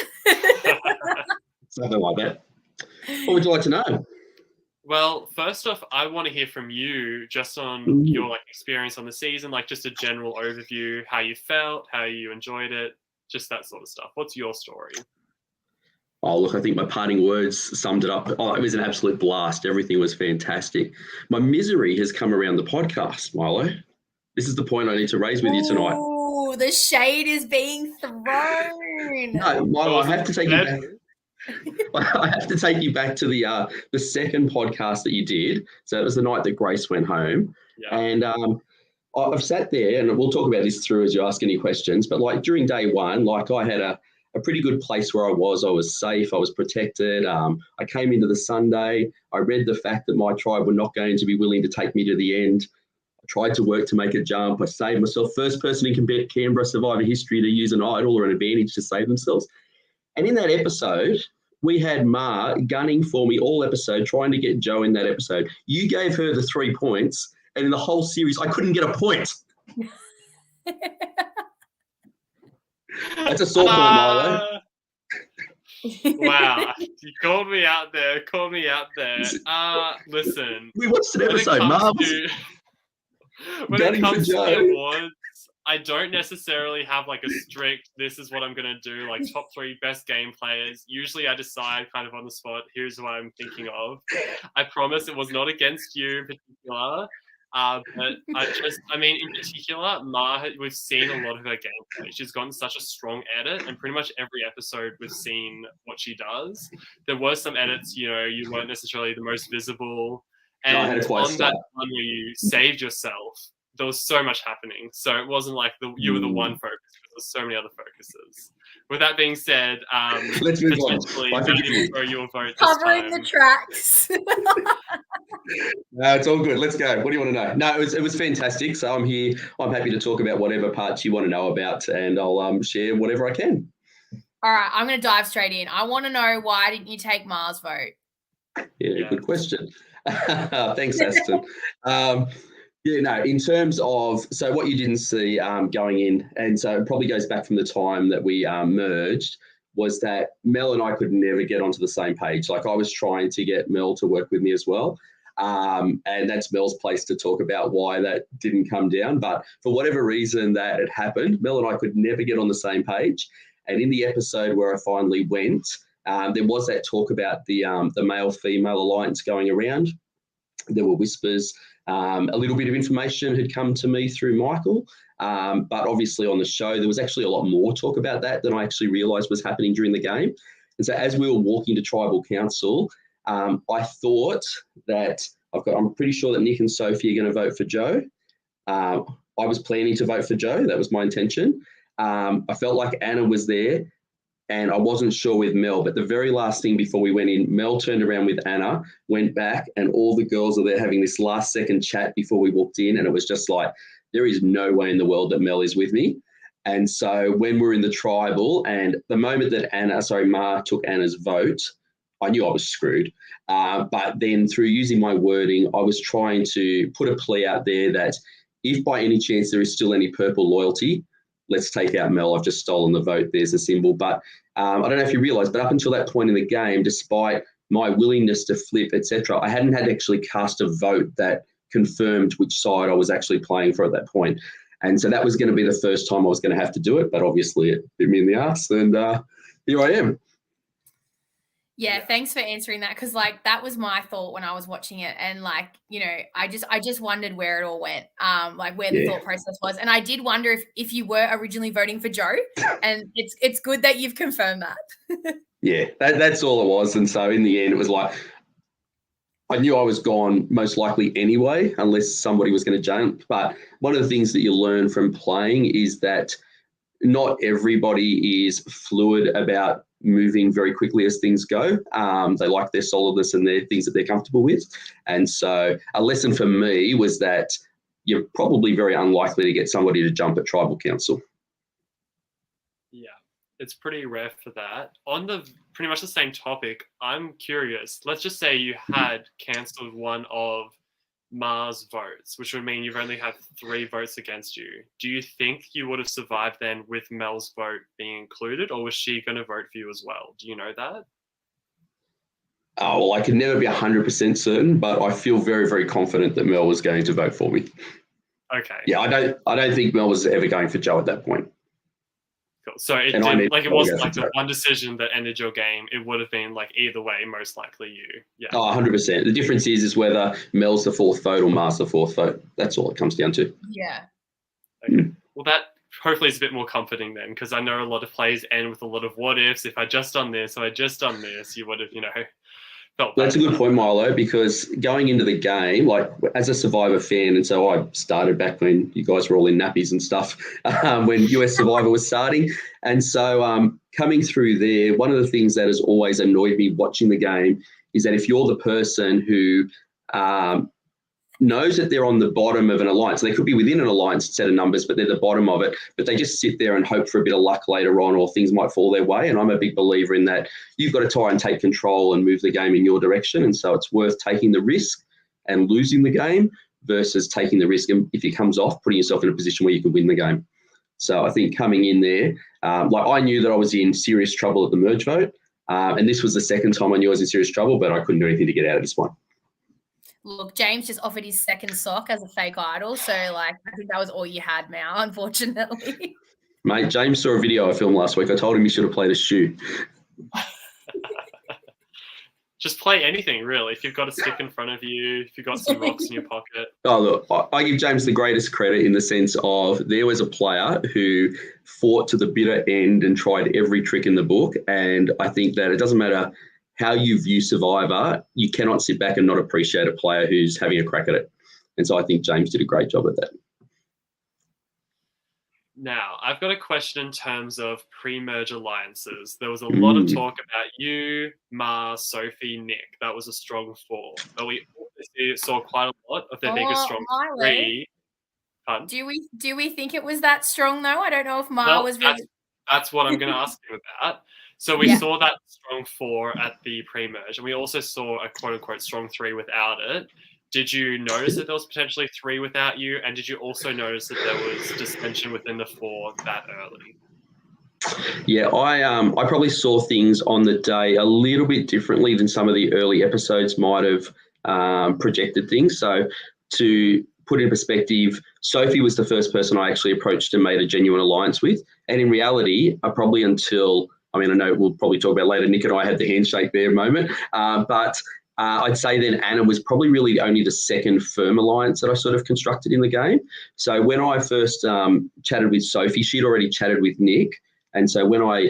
Speaker 3: Something like that. What would you like to know?
Speaker 1: Well, first off, I want to hear from you just on your experience on the season, just a general overview, how you felt, how you enjoyed it, just that sort of stuff. What's your story?
Speaker 3: Oh, look, I think my parting words summed it up. Oh, it was an absolute blast. Everything was fantastic. My misery has come around the podcast, Mylo. This is the point I need to raise with you tonight.
Speaker 2: Oh, the shade is being thrown.
Speaker 3: No, Mylo, I have to take you back. I have to take you back to the second podcast that you did. So it was the night that Grace went home.
Speaker 1: Yeah.
Speaker 3: And I've sat there, and we'll talk about this through as you ask any questions, but during day one, I had a pretty good place where I was safe, I was protected. I came into the Sunday, I read the fact that my tribe were not going to be willing to take me to the end. I tried to work to make a jump. I saved myself, first person in Canberra Survivor history to use an idol or an advantage to save themselves. And in that episode, we had Ma gunning for me all episode, trying to get Joe in that episode. You gave her the 3 points, and in the whole series, I couldn't get a point. That's a sore point, Mylo.
Speaker 1: Wow, you called me out there. Listen.
Speaker 3: We watched an episode, Ma.
Speaker 1: When it comes to the awards, I don't necessarily have a strict, this is what I'm going to do, top 3 best game players. Usually I decide kind of on the spot, here's what I'm thinking of. I promise it was not against you in particular. But in particular, Ma, we've seen a lot of her gameplay. She's gotten such a strong edit, and pretty much every episode we've seen what she does. There were some edits, you weren't necessarily the most visible. And on that one where you saved yourself, there was so much happening. So it wasn't you were the one focus. There's so many other focuses. With that being said,
Speaker 3: let's move on.
Speaker 1: Throw you a vote
Speaker 2: Covering the tracks.
Speaker 3: No, it's all good. Let's go. What do you want to know? No, it was fantastic. So I'm here. I'm happy to talk about whatever parts you want to know about, and I'll share whatever I can.
Speaker 2: All right, I'm going to dive straight in. I want to know, why didn't you take Ma's vote?
Speaker 3: Yeah, good question. Thanks, Aston. In terms of, so what you didn't see going in, and so it probably goes back from the time that we merged, was that Mel and I could never get onto the same page. I was trying to get Mel to work with me as well. And that's Mel's place to talk about why that didn't come down. But for whatever reason that it happened, Mel and I could never get on the same page. And in the episode where I finally went, there was that talk about the male-female alliance going around. There were whispers. A little bit of information had come to me through Michael, but obviously on the show, there was actually a lot more talk about that than I actually realised was happening during the game. And so as we were walking to Tribal Council, I thought that I'm pretty sure that Nick and Sophie are going to vote for Joe. I was planning to vote for Joe. That was my intention. I felt like Anna was there, and I wasn't sure with Mel, but the very last thing before we went in, Mel turned around with Anna, went back, and all the girls are there having this last second chat before we walked in, and it was just there is no way in the world that Mel is with me. And so when we're in the tribal, and the moment that Ma took Anna's vote, I knew I was screwed. But then through using my wording, I was trying to put a plea out there that if by any chance there is still any purple loyalty, let's take out Mel. I've just stolen the vote. There's a symbol. But I don't know if you realise, but up until that point in the game, despite my willingness to flip, etc., I hadn't had to actually cast a vote that confirmed which side I was actually playing for at that point. And so that was going to be the first time I was going to have to do it. But obviously it bit me in the ass, and here I am.
Speaker 2: Yeah, thanks for answering that, because that was my thought when I was watching it, and I just wondered where it all went, where the thought process was, and I did wonder if you were originally voting for Joe, and it's good that you've confirmed that.
Speaker 3: Yeah, that's all it was, and so in the end, it was I knew I was gone most likely anyway, unless somebody was going to jump. But one of the things that you learn from playing is that not everybody is fluid about moving very quickly as things go. They like their solidness and their things that they're comfortable with. And so a lesson for me was that you're probably very unlikely to get somebody to jump at Tribal Council.
Speaker 1: Yeah, it's pretty rare for that. On the pretty much the same topic, I'm curious. Let's just say you had cancelled one of Ma's votes, which would mean you've only had 3 votes against you. Do you think you would have survived then with Mel's vote being included, or was she going to vote for you as well? Do you know that?
Speaker 3: Oh, well, I can never be 100% certain, but I feel very, very confident that Mel was going to vote for me.
Speaker 1: Okay.
Speaker 3: Yeah, I don't think Mel was ever going for Joe at that point.
Speaker 1: Cool. So it
Speaker 3: And
Speaker 1: didn't, like, it wasn't
Speaker 3: go
Speaker 1: like
Speaker 3: for
Speaker 1: the
Speaker 3: Joe.
Speaker 1: one decision that ended your game. It would have been like either way, most likely you. Yeah.
Speaker 3: Oh, 100%. The difference is whether Mel's the fourth vote or Mar's the fourth vote. That's all it comes down to.
Speaker 2: Yeah.
Speaker 1: Okay. Well, that hopefully is a bit more comforting then, because I know a lot of plays end with a lot of what ifs. If I just done this, or I just done this, you would have, felt bad.
Speaker 3: That's a good point, Mylo, because going into the game, like as a Survivor fan, and so I started back when you guys were all in nappies and stuff, when US Survivor was starting. And so coming through there, one of the things that has always annoyed me watching the game is that if you're the person who knows that they're on the bottom of an alliance, they could be within an alliance set of numbers, but they're the bottom of it, but they just sit there and hope for a bit of luck later on, or things might fall their way. And I'm a big believer in that. You've got to try and take control and move the game in your direction. And so it's worth taking the risk and losing the game versus taking the risk, and if it comes off, putting yourself in a position where you can win the game. So I think coming in there, like I knew that I was in serious trouble at the merge vote. And this was the second time I knew I was in serious trouble, but I couldn't do anything to get out of this one.
Speaker 2: Look, James just offered his second sock as a fake idol. So, like, I think that was all you had now, unfortunately.
Speaker 3: Mate, James saw a video I filmed last week. I told him he should have played a shoe.
Speaker 1: Just play anything, really. If you've got a stick in front of you, if you've got some rocks in your pocket.
Speaker 3: Oh, look, I give James the greatest credit in the sense of there was a player who fought to the bitter end and tried every trick in the book. And I think that it doesn't matter how you view Survivor, you cannot sit back and not appreciate a player who's having a crack at it. And so I think James did a great job at that.
Speaker 1: Now, I've got a question in terms of pre-merge alliances. There was a lot of talk about you, Ma, Sophie, Nick. That was a strong four. But we obviously saw quite a lot of there being a strong three. Pardon?
Speaker 2: Do we think it was that strong, though? I don't know if Ma was really...
Speaker 1: That's what I'm going to ask you about. So we saw that strong four at the pre-merge, and we also saw a quote-unquote strong three without it. Did you notice that there was potentially three without you? And did you also notice that there was dissension within the four that early?
Speaker 3: Yeah, I probably saw things on the day a little bit differently than some of the early episodes might have projected things. So to put in perspective, Sophie was the first person I actually approached and made a genuine alliance with. And in reality, I probably until, I know we'll probably talk about later, Nick and I had the handshake there moment, but I'd say then Anna was probably really only the second firm alliance that I sort of constructed in the game. So when I first chatted with Sophie, she'd already chatted with Nick. And so when I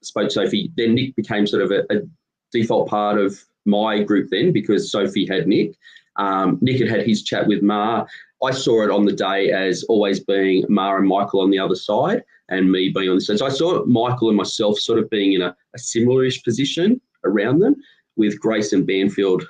Speaker 3: spoke to Sophie, then Nick became sort of a default part of my group then, because Sophie had Nick. Nick had his chat with Ma. I saw it on the day as always being Ma and Michael on the other side and me being on the side. So I saw Michael and myself sort of being in a similar-ish position around them. With Grace and Banfield,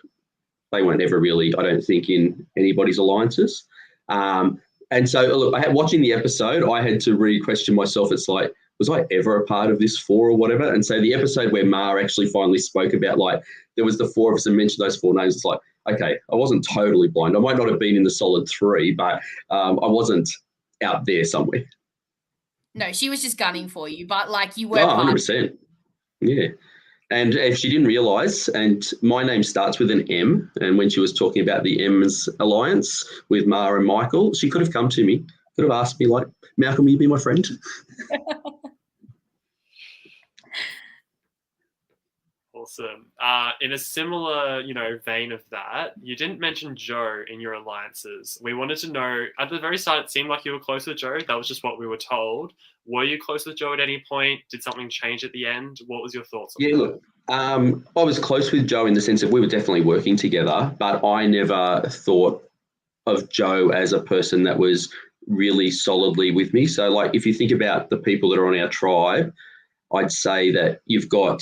Speaker 3: they weren't ever really, I don't think, in anybody's alliances. And so, look, watching the episode, I had to re-question myself. It's like, was I ever a part of this four or whatever? And so the episode where Ma actually finally spoke about, like, there was the four of us and mentioned those four names, it's like, okay, I wasn't totally blind. I might not have been in the solid three, but I wasn't out there somewhere.
Speaker 2: No, she was just gunning for you, but, like, you were
Speaker 3: 100%. Yeah. And if she didn't realise, and my name starts with an M, and when she was talking about the M's alliance with Ma and Michael, she could have come to me, could have asked me, like, Malcolm, will you be my friend?
Speaker 1: Awesome. In a similar, vein of that, you didn't mention Joe in your alliances. We wanted to know, at the very start, it seemed like you were close with Joe. That was just what we were told. Were you close with Joe at any point? Did something change at the end? What was your thoughts on that?
Speaker 3: Look, I was close with Joe in the sense that we were definitely working together, but I never thought of Joe as a person that was really solidly with me. So, like, if you think about the people that are on our tribe, I'd say that you've got,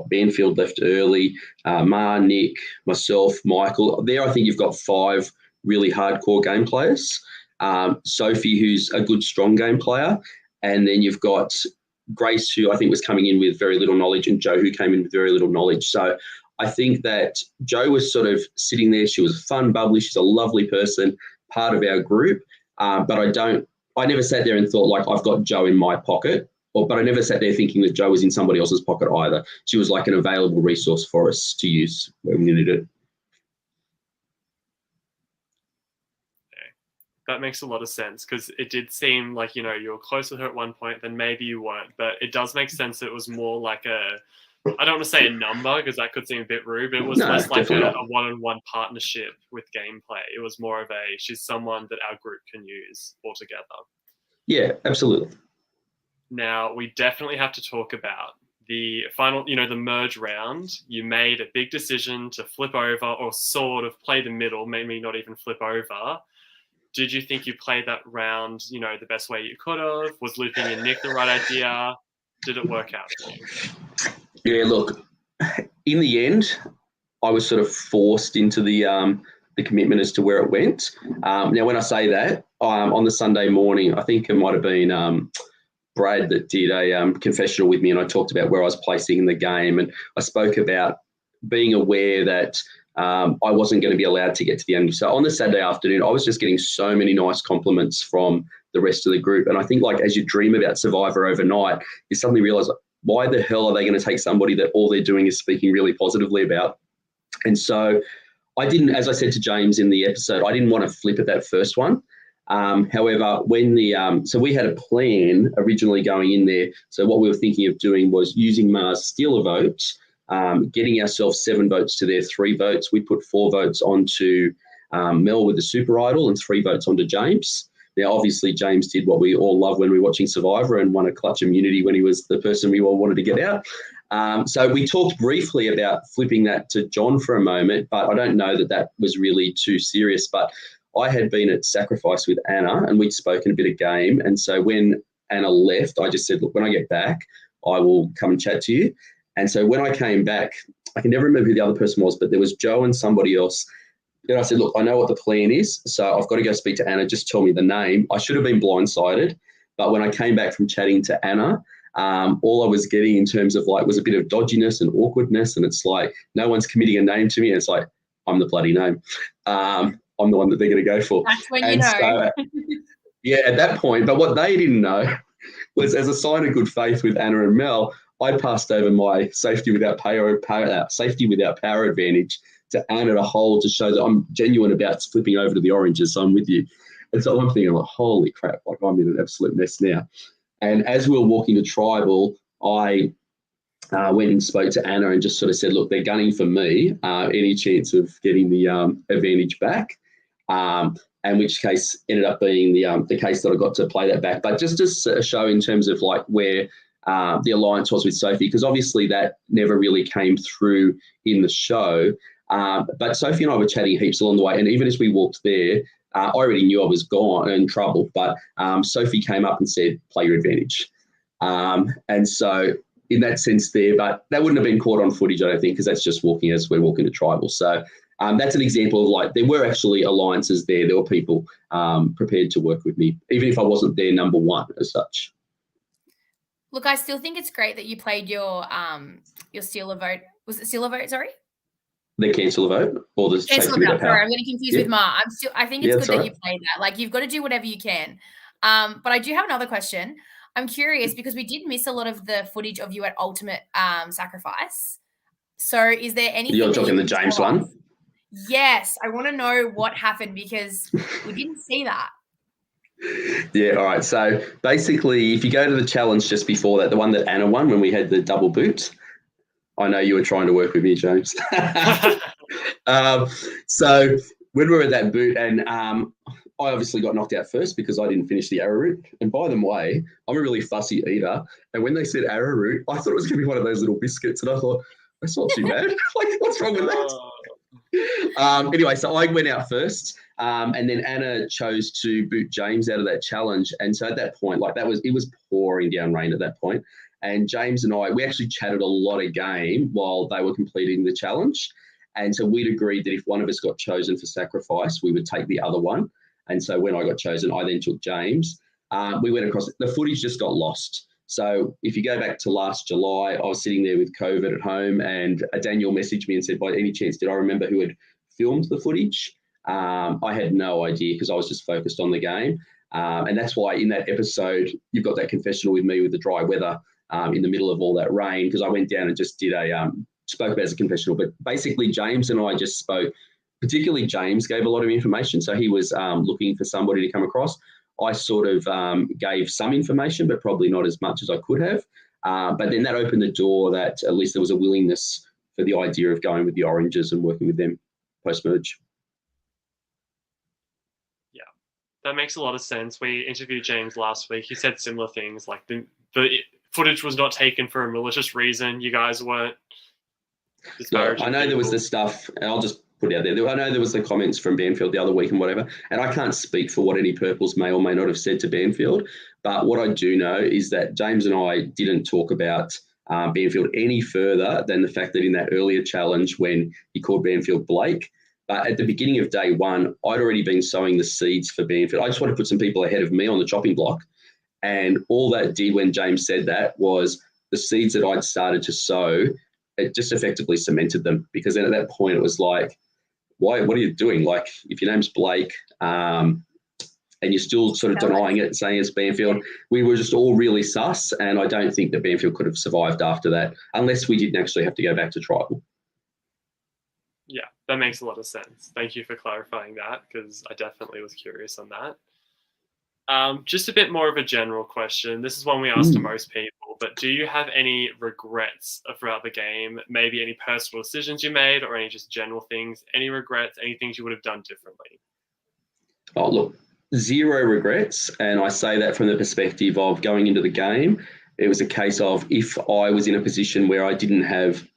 Speaker 3: Banfield left early, Ma, Nick, myself, Michael. There, I think you've got 5 really hardcore game players. Sophie, who's a good, strong game player. And then you've got Grace, who I think was coming in with very little knowledge, and Joe, who came in with very little knowledge. So I think that Joe was sort of sitting there. She was fun, bubbly. She's a lovely person, part of our group. But I never sat there and thought, like, I've got Joe in my pocket but I never sat there thinking that Jo was in somebody else's pocket either. She was like an available resource for us to use when we needed it.
Speaker 1: That makes a lot of sense, because it did seem like, you were close with her at one point, then maybe you weren't. But it does make sense that it was more like I don't want to say a number because that could seem a bit rude, but it was less like a one-on-one partnership with gameplay. It was more of she's someone that our group can use altogether.
Speaker 3: Yeah, absolutely.
Speaker 1: Now, we definitely have to talk about the final, the merge round. You made a big decision to flip over, or sort of play the middle, maybe not even flip over. Did you think you played that round, the best way you could have? Was looping in Nick the right idea? Did it work out for you?
Speaker 3: Yeah, look, in the end, I was sort of forced into the commitment as to where it went. Now, when I say that, on the Sunday morning, I think it might have been Brad that did a confessional with me, and I talked about where I was placing in the game, and I spoke about being aware that I wasn't going to be allowed to get to the end. So on the Saturday afternoon, I was just getting so many nice compliments from the rest of the group. And I think, like, as you dream about Survivor overnight, you suddenly realise, why the hell are they going to take somebody that all they're doing is speaking really positively about? And so I didn't, as I said to James in the episode, I didn't want to flip at that first one. However, when so we had a plan originally going in there. So what we were thinking of doing was using Mars steal a vote, getting ourselves 7 votes to their 3 votes. We put 4 votes onto Mel with the Super Idol and 3 votes onto James. Now, obviously, James did what we all love when we were watching Survivor and won a clutch immunity when he was the person we all wanted to get out. So we talked briefly about flipping that to John for a moment, but I don't know that was really too serious. But I had been at Sacrifice with Anna, and we'd spoken a bit of game. And so when Anna left, I just said, look, when I get back, I will come and chat to you. And so when I came back, I can never remember who the other person was, but there was Jo and somebody else. Then I said, look, I know what the plan is, so I've got to go speak to Anna. Just tell me the name. I should have been blindsided, but when I came back from chatting to Anna, all I was getting in terms of was a bit of dodginess and awkwardness, and it's like no one's committing a name to me, and it's like, I'm the bloody name. I'm the one that they're going to go for.
Speaker 2: That's when you know.
Speaker 3: So, yeah, at that point, but what they didn't know was, as a sign of good faith with Anna and Mel, I passed over my safety without power advantage to Anna to hold, to show that I'm genuine about flipping over to the oranges, so I'm with you. And so I'm thinking, holy crap, I'm in an absolute mess now. And as we were walking to Tribal, I went and spoke to Anna and just sort of said, look, they're gunning for me, any chance of getting the advantage back, and which case ended up being the case that I got to play that back. But just to show in terms of where the alliance was with Sophie, because obviously that never really came through in the show. But Sophie and I were chatting heaps along the way, and even as we walked there, I already knew I was gone in trouble, but Sophie came up and said, play your advantage. And so in that sense there, but that wouldn't have been caught on footage, I don't think, because that's just walking as we're walking to Tribal. So that's an example of there were actually alliances there. There were people prepared to work with me, even if I wasn't their number one as such.
Speaker 2: Look, I still think it's great that you played your steal a vote. Was it steal a vote? Sorry.
Speaker 3: The cancel a vote or the
Speaker 2: cancel
Speaker 3: safety without power?
Speaker 2: Sorry, I'm getting confused with Ma. I think it's good that you played that. You've got to do whatever you can. But I do have another question. I'm curious because we did miss a lot of the footage of you at Ultimate Sacrifice. So is there anything?
Speaker 3: You're talking the James one?
Speaker 2: Yes. I want to know what happened because we didn't see that.
Speaker 3: Yeah, all right. So basically, if you go to the challenge just before that, the one that Anna won when we had the double boot, I know you were trying to work with me, James. So when we were at that boot, and I obviously got knocked out first because I didn't finish the arrowroot. And by the way, I'm a really fussy eater. And when they said arrowroot, I thought it was going to be one of those little biscuits. And I thought, that's not too bad. What's wrong with that? Anyway, so I went out first. And then Anna chose to boot James out of that challenge. And so at that point, it was pouring down rain at that point. And James and I, we actually chatted a lot of game while they were completing the challenge. And so we'd agreed that if one of us got chosen for sacrifice, we would take the other one. And so when I got chosen, I then took James. We went across, the footage just got lost. So if you go back to last July, I was sitting there with COVID at home and Daniel messaged me and said, by any chance, did I remember who had filmed the footage? I had no idea because I was just focused on the game. And that's why in that episode, you've got that confessional with me with the dry weather in the middle of all that rain, because I went down and just did spoke about it as a confessional. But basically, James and I just spoke. Particularly James gave a lot of information. So he was looking for somebody to come across. I sort of gave some information, but probably not as much as I could have. But then that opened the door that at least there was a willingness for the idea of going with the Oranges and working with them post-merge.
Speaker 1: Yeah, that makes a lot of sense. We interviewed James last week. He said similar things, like the footage was not taken for a malicious reason. You guys weren't disparaging.
Speaker 3: I know there was the stuff, and I'll just put it out there. I know there was the comments from Banfield the other week and whatever, and I can't speak for what any Purples may or may not have said to Banfield, but what I do know is that James and I didn't talk about Banfield any further than the fact that in that earlier challenge when he called Banfield Blake, but at the beginning of day one, I'd already been sowing the seeds for Banfield. I just want to put some people ahead of me on the chopping block, and all that did when James said that was the seeds that I'd started to sow, it just effectively cemented them, because then at that point it was like, what are you doing? Like, if your name's Blake and you're still sort of denying it, saying it's Banfield, we were just all really sus, and I don't think that Banfield could have survived after that unless we didn't actually have to go back to tribal.
Speaker 1: Yeah, that makes a lot of sense. Thank you for clarifying that, because I definitely was curious on that. Just a bit more of a general question. This is one we ask to most people, but do you have any regrets throughout the game? Maybe any personal decisions you made, or any just general things? Any regrets, any things you would have done differently?
Speaker 3: Oh, look, zero regrets. And I say that from the perspective of going into the game. It was a case of, if I was in a position where I didn't have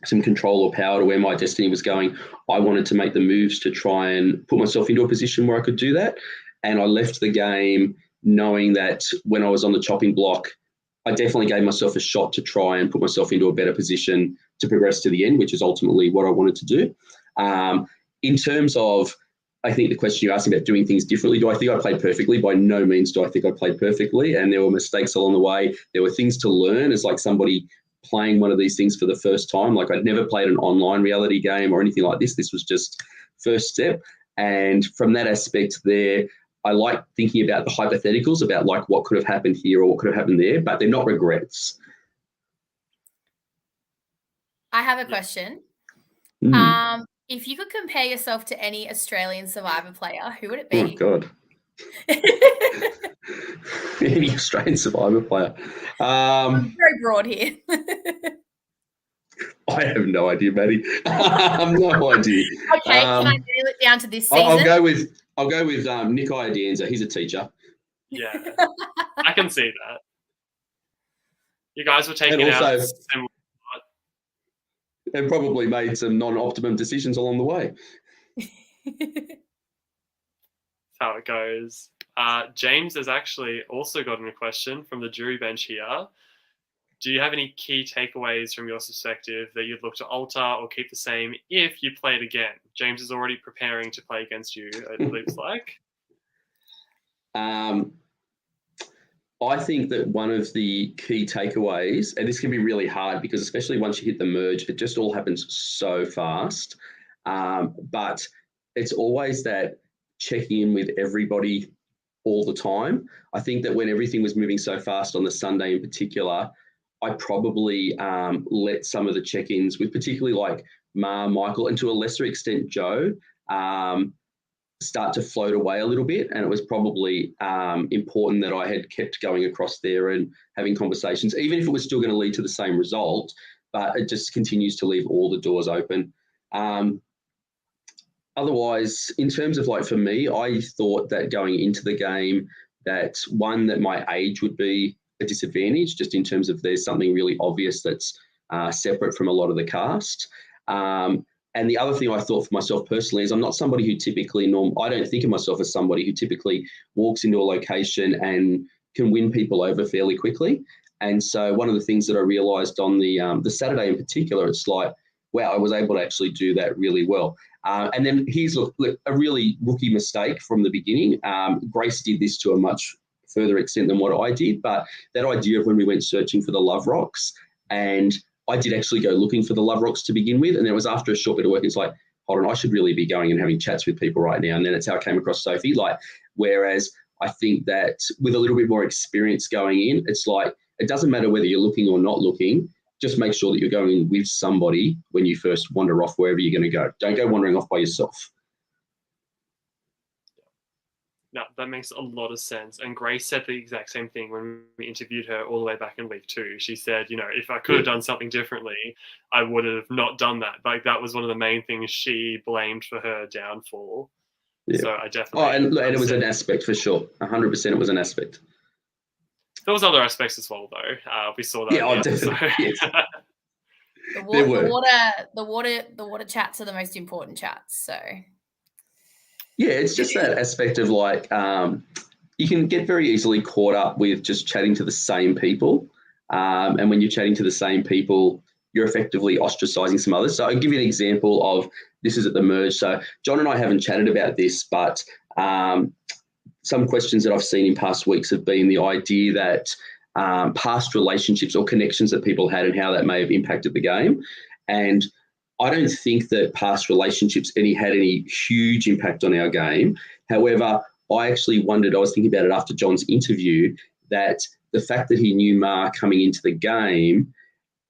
Speaker 3: some control or power to where my destiny was going, I wanted to make the moves to try and put myself into a position where I could do that. And I left the game knowing that when I was on the chopping block, I definitely gave myself a shot to try and put myself into a better position to progress to the end, which is ultimately what I wanted to do. In terms of, I think the question you asked about doing things differently, do I think I played perfectly? By no means do I think I played perfectly. And there were mistakes along the way. There were things to learn as like somebody playing one of these things for the first time. Like, I'd never played an online reality game or anything like this. This was just first step. And from that aspect there, I like thinking about the hypotheticals, about like what could have happened here or what could have happened there, but they're not regrets.
Speaker 2: I have a question. If you could compare yourself to any Australian Survivor player, who would it be?
Speaker 3: Oh, God. Any Australian Survivor player?
Speaker 2: I'm very broad here.
Speaker 3: I have no idea, Maddie. No idea.
Speaker 2: Okay, can I nail it down to this season?
Speaker 3: I'll go with Nick Iadienza. He's a teacher.
Speaker 1: Yeah, I can see that. You guys were taking out similar.
Speaker 3: And probably made some non-optimum decisions along the way.
Speaker 1: That's how it goes. James has actually also gotten a question from the jury bench here. Do you have any key takeaways from your perspective that you'd look to alter or keep the same if you played again? James is already preparing to play against you, it looks like.
Speaker 3: I think that one of the key takeaways, and this can be really hard because especially once you hit the merge, it just all happens so fast. But it's always that checking in with everybody all the time. I think that when everything was moving so fast on the Sunday in particular, I probably let some of the check-ins with particularly like Michael, and to a lesser extent Joe, start to float away a little bit. And it was probably important that I had kept going across there and having conversations, even if it was still going to lead to the same result, but it just continues to leave all the doors open. Otherwise, in terms of like, for me, I thought that going into the game that one, that my age would be a disadvantage just in terms of there's something really obvious that's separate from a lot of the cast. And the other thing I thought for myself personally is I'm not somebody who typically, I don't think of myself as somebody who typically walks into a location and can win people over fairly quickly. And so one of the things that I realised on the Saturday in particular, it's like, wow, I was able to actually do that really well. And then here's a really rookie mistake from the beginning. Grace did this to a much further extent than what I did, but that idea of when we went searching for the Love Rocks, and I did actually go looking for the Love Rocks to begin with, and then it was after a short bit of work, it's like, hold on, I should really be going and having chats with people right now. And then it's how I came across Sophie. Like, whereas I think that with a little bit more experience going in, it's like, it doesn't matter whether you're looking or not looking, just make sure that you're going with somebody when you first wander off wherever you're going to go. Don't go wandering off by yourself.
Speaker 1: No, that makes a lot of sense. And Grace said the exact same thing when we interviewed her all the way back in week 2. She said, if I could have done something differently, I would have not done that. Like, that was one of the main things she blamed for her downfall. Yeah. So I definitely...
Speaker 3: Oh, and it was an aspect for sure. 100% it was an aspect.
Speaker 1: There was other aspects as well, though. We saw that.
Speaker 3: Yeah, definitely. Yes.
Speaker 2: The water chats are the most important chats, so...
Speaker 3: Yeah, it's just that aspect of like you can get very easily caught up with just chatting to the same people. And when you're chatting to the same people, you're effectively ostracizing some others. So I'll give you an example of this is at the merge. So John and I haven't chatted about this, but some questions that I've seen in past weeks have been the idea that past relationships or connections that people had and how that may have impacted the game. And I don't think that past relationships had any huge impact on our game. However, I actually wondered, I was thinking about it after John's interview, that the fact that he knew Ma coming into the game,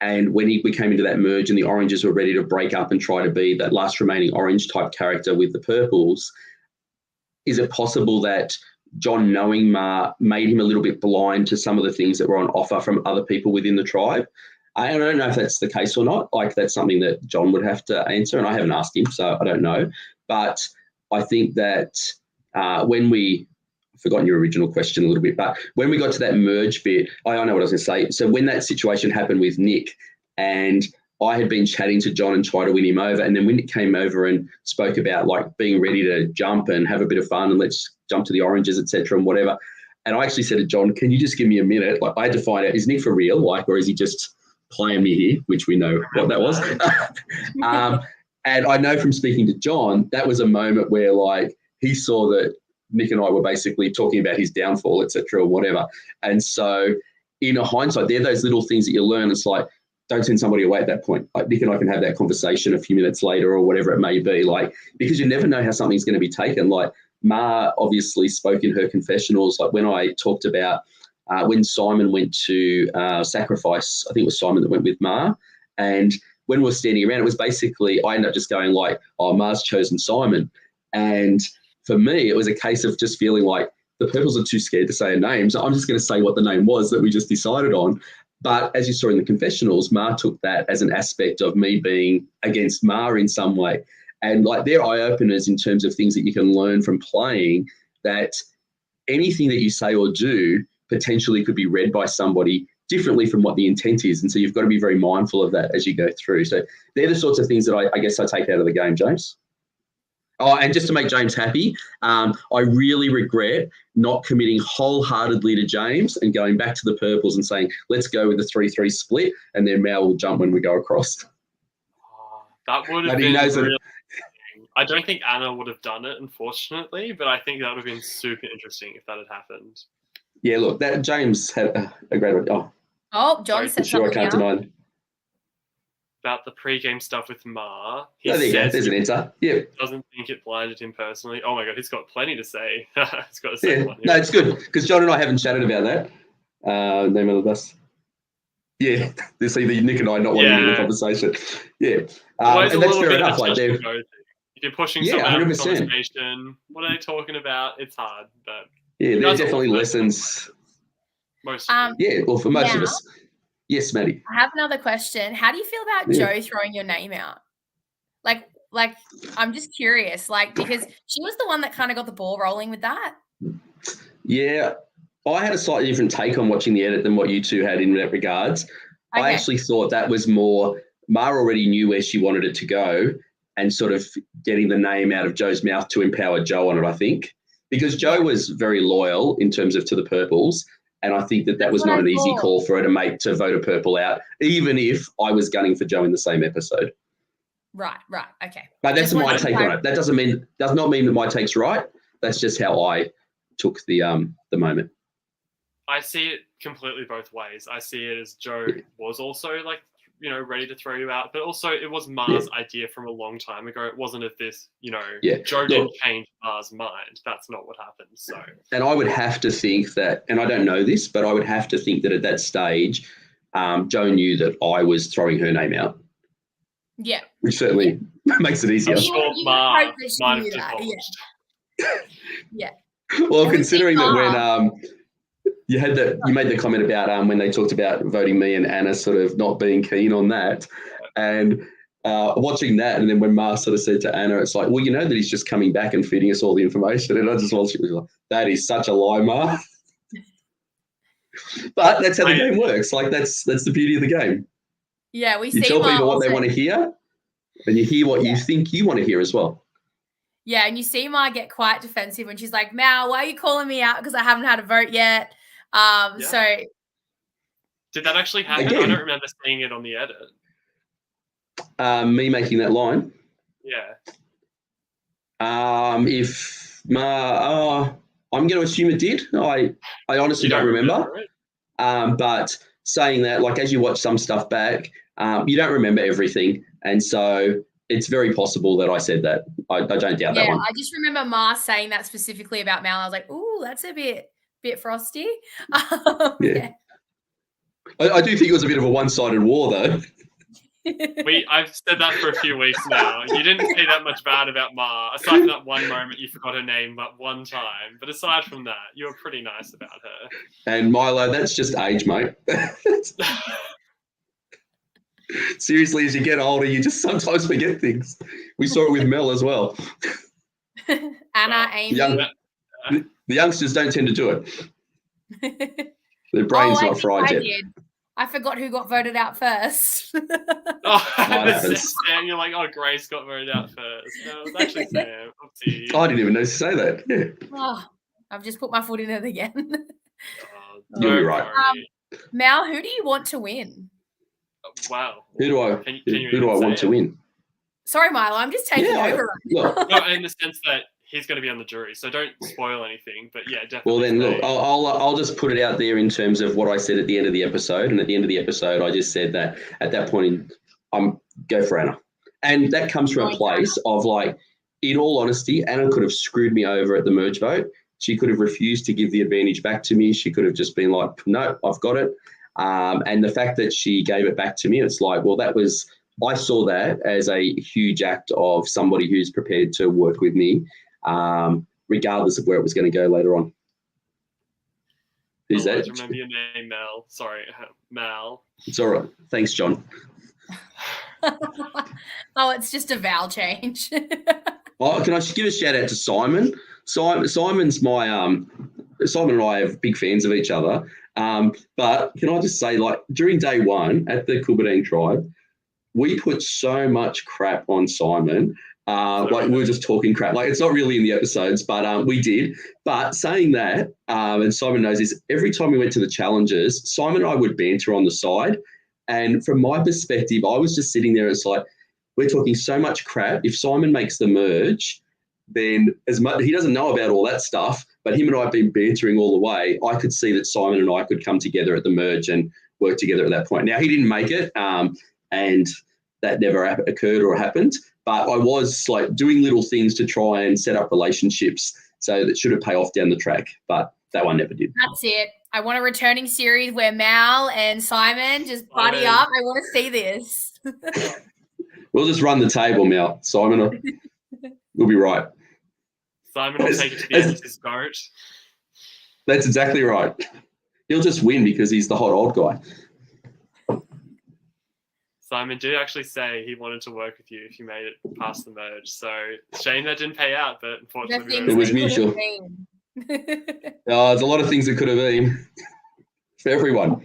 Speaker 3: and when we came into that merge and the Oranges were ready to break up and try to be that last remaining Orange type character with the Purples, is it possible that John knowing Ma made him a little bit blind to some of the things that were on offer from other people within the tribe? I don't know if that's the case or not. Like, that's something that John would have to answer, and I haven't asked him, so I don't know. But I think that I've forgotten your original question a little bit, but when we got to that merge bit, I know what I was going to say. So when that situation happened with Nick, and I had been chatting to John and try to win him over, and then when Nick came over and spoke about like being ready to jump and have a bit of fun and let's jump to the Oranges, etc. and whatever, and I actually said to John, can you just give me a minute? Like, I had to find out, is Nick for real, or is he just playing me here, which we know what that was. And I know from speaking to John, that was a moment where like he saw that Nick and I were basically talking about his downfall, etc. or whatever. And so in a hindsight, they're those little things that you learn. It's like, don't send somebody away at that point. Like, Nick and I can have that conversation a few minutes later or whatever it may be, like, because you never know how something's going to be taken. Like, Ma obviously spoke in her confessionals, like when I talked about when Simon went to sacrifice, I think it was Simon that went with Ma. And when we were standing around, it was basically, I ended up just going like, oh, Ma's chosen Simon. And for me, it was a case of just feeling like the Purples are too scared to say a name. So I'm just going to say what the name was that we just decided on. But as you saw in the confessionals, Ma took that as an aspect of me being against Ma in some way. And like, they're eye-openers in terms of things that you can learn from playing, that anything that you say or do potentially could be read by somebody differently from what the intent is. And so you've got to be very mindful of that as you go through. So they're the sorts of things that I guess I take out of the game, James. Oh, and just to make James happy, I really regret not committing wholeheartedly to James and going back to the Purples and saying, let's go with the 3-3 split, and then Mal will jump when we go across.
Speaker 1: Oh, that would have been really... I don't think Anna would have done it, unfortunately, but I think that would have been super interesting if that had happened.
Speaker 3: Yeah, look, that James had a great idea.
Speaker 2: John said something.
Speaker 3: I can't deny.
Speaker 1: About the pre-game stuff with Ma.
Speaker 3: He says there's an answer. Yeah.
Speaker 1: Doesn't think it blinded him personally. Oh my God, he's got plenty to say. He's got a second one.
Speaker 3: No, it's good because John and I haven't chatted about that. Name of the bus. Yeah, there's either Nick and I not wanting to be in the conversation. Yeah, and that's fair enough. Like, if
Speaker 1: you're pushing someone out of the conversation, what are they talking about? It's hard, but
Speaker 3: yeah, there are definitely lessons.
Speaker 1: Most
Speaker 3: well, for most of us. Yes, Maddie.
Speaker 2: I have another question. How do you feel about Joe throwing your name out? Like, I'm just curious, like, because she was the one that kind of got the ball rolling with that.
Speaker 3: Yeah, I had a slightly different take on watching the edit than what you two had in that regards. Okay. I actually thought that was more, Ma already knew where she wanted it to go and sort of getting the name out of Joe's mouth to empower Joe on it, I think. Because Joe was very loyal in terms of to the Purples. And I think that was not an easy call for her to make to vote a Purple out, even if I was gunning for Joe in the same episode.
Speaker 2: Right, okay.
Speaker 3: But that's my take on it. That does not mean that my take's right. That's just how I took the moment.
Speaker 1: I see it completely both ways. I see it as Joe was also like ready to throw you out. But also, it was Mars' idea from a long time ago. It wasn't of this, Joe didn't change Mars' mind. That's not what happened. So,
Speaker 3: and I would have to think that, and I don't know this, but I would have to think that at that stage, Joe knew that I was throwing her name out.
Speaker 2: Yeah.
Speaker 3: Which certainly makes it easier.
Speaker 1: I'm sure Mars might have divulged.
Speaker 2: Yeah.
Speaker 3: Well, considering that when you made the comment about when they talked about voting me and Anna sort of not being keen on that, and watching that, and then when Mars sort of said to Anna, it's like, well, you know that he's just coming back and feeding us all the information, and I just watched it, was like, that is such a lie, Mars. But that's how the game works. Like that's the beauty of the game.
Speaker 2: Yeah,
Speaker 3: you tell people what they want to hear, and you hear what you think you want to hear as well.
Speaker 2: Yeah, and you see Ma get quite defensive when she's like, Mal, why are you calling me out? Because I haven't had a vote yet. So
Speaker 1: did that actually happen? Again, I don't remember seeing it on the edit.
Speaker 3: Me making that line?
Speaker 1: Yeah.
Speaker 3: If Ma, I'm going to assume it did. I honestly don't remember. But saying that, like as you watch some stuff back, you don't remember everything. And so it's very possible that I said that. I don't doubt that one.
Speaker 2: I just remember Ma saying that specifically about Mal. I was like, ooh, that's a bit frosty.
Speaker 3: Yeah. I do think it was a bit of a one-sided war, though.
Speaker 1: I've said that for a few weeks now. You didn't say that much bad about Ma, aside from that one moment you forgot her name but one time. But aside from that, you were pretty nice about her.
Speaker 3: And Mylo, that's just age, mate. Seriously, as you get older, you just sometimes forget things. We saw it with Mel as well.
Speaker 2: Anna, Amy.
Speaker 3: The youngsters don't tend to do it. Their brain's not fried yet.
Speaker 2: I forgot who got voted out first.
Speaker 1: Sam, you're like, Grace got voted out first. No, it was actually Sam.
Speaker 3: I didn't even know to say that. Yeah.
Speaker 2: I've just put my foot in it again.
Speaker 3: You'll be right.
Speaker 2: Mal, who do you want to win?
Speaker 1: Wow.
Speaker 3: Who do I want to win?
Speaker 2: Sorry, Mylo, I'm just taking over.
Speaker 1: No, in the sense that he's going to be on the jury, so don't spoil anything. But yeah, definitely.
Speaker 3: Well, then look, I'll just put it out there in terms of what I said at the end of the episode. And at the end of the episode, I just said that at that point, I'm go for Anna, and that comes from a place of like, in all honesty, Anna could have screwed me over at the merge vote. She could have refused to give the advantage back to me. She could have just been like, no, I've got it. And the fact that she gave it back to me, it's like, well, I saw that as a huge act of somebody who's prepared to work with me, regardless of where it was going to go later on. Who's that?
Speaker 1: Remember your name, Mel. Sorry, Mal.
Speaker 3: It's all right. Thanks, John.
Speaker 2: It's just a vowel change.
Speaker 3: Can I give a shout out to Simon? Simon's my Simon and I are big fans of each other. But can I just say, like, during day one at the Kubadang tribe, we put so much crap on Simon. We were just talking crap. Like, it's not really in the episodes, but we did. But saying that, and Simon knows this, every time we went to the challenges, Simon and I would banter on the side. And from my perspective, I was just sitting there. It's like, we're talking so much crap. If Simon makes the merge, then he doesn't know about all that stuff, but him and I have been bantering all the way. I could see that Simon and I could come together at the merge and work together at that point. Now, he didn't make it, and that never occurred or happened, but I was like doing little things to try and set up relationships so that should have paid off down the track, but that one never did.
Speaker 2: That's it. I want a returning series where Mal and Simon just buddy up. I want to see this.
Speaker 3: We'll just run the table, Mal. Simon will be right.
Speaker 1: Simon will take it to the end of his goat.
Speaker 3: That's exactly right. He'll just win because he's the hot old guy.
Speaker 1: Simon did actually say he wanted to work with you if you made it past the merge. So shame that didn't pay out, but unfortunately
Speaker 3: it was mutual. There's a lot of things that could have been for everyone.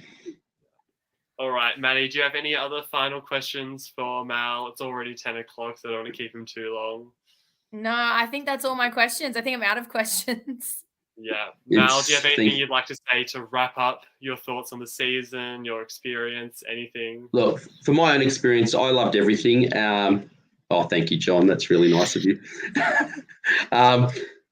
Speaker 1: All right, Maddie, do you have any other final questions for Mal? It's already 10 o'clock, so I don't want to keep him too long.
Speaker 2: No, I think that's all my questions. I think I'm out of questions.
Speaker 1: Yeah. Mal, do you have anything you'd like to say to wrap up your thoughts on the season, your experience, anything?
Speaker 3: Look, for my own experience, I loved everything. Thank you, John. That's really nice of you.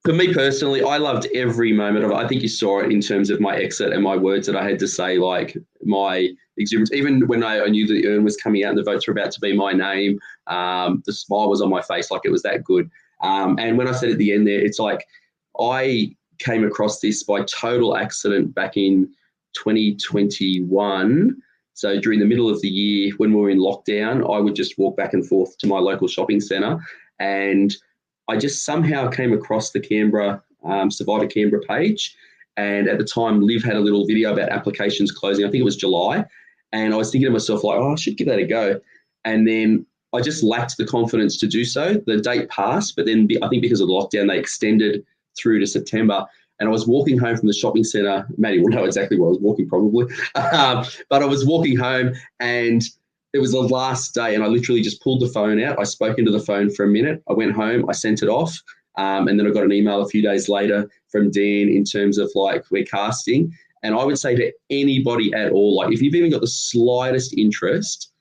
Speaker 3: For me personally, I loved every moment of it. I think you saw it in terms of my exit and my words that I had to say, like my exuberance. Even when I knew the urn was coming out and the votes were about to be my name, the smile was on my face, like it was that good. And when I said at the end there, it's like I came across this by total accident back in 2021. So during the middle of the year when we were in lockdown, I would just walk back and forth to my local shopping centre, and I just somehow came across the Canberra Survivor Canberra page. And at the time, Liv had a little video about applications closing. I think it was July. And I was thinking to myself, like, I should give that a go. And then I just lacked the confidence to do so. The date passed, but then I think because of the lockdown, they extended through to September. And I was walking home from the shopping centre. Maddie will know exactly where I was walking probably. But I was walking home and it was the last day, and I literally just pulled the phone out. I spoke into the phone for a minute. I went home. I sent it off. And then I got an email a few days later from Dan in terms of like, we're casting. And I would say to anybody at all, like if you've even got the slightest interest,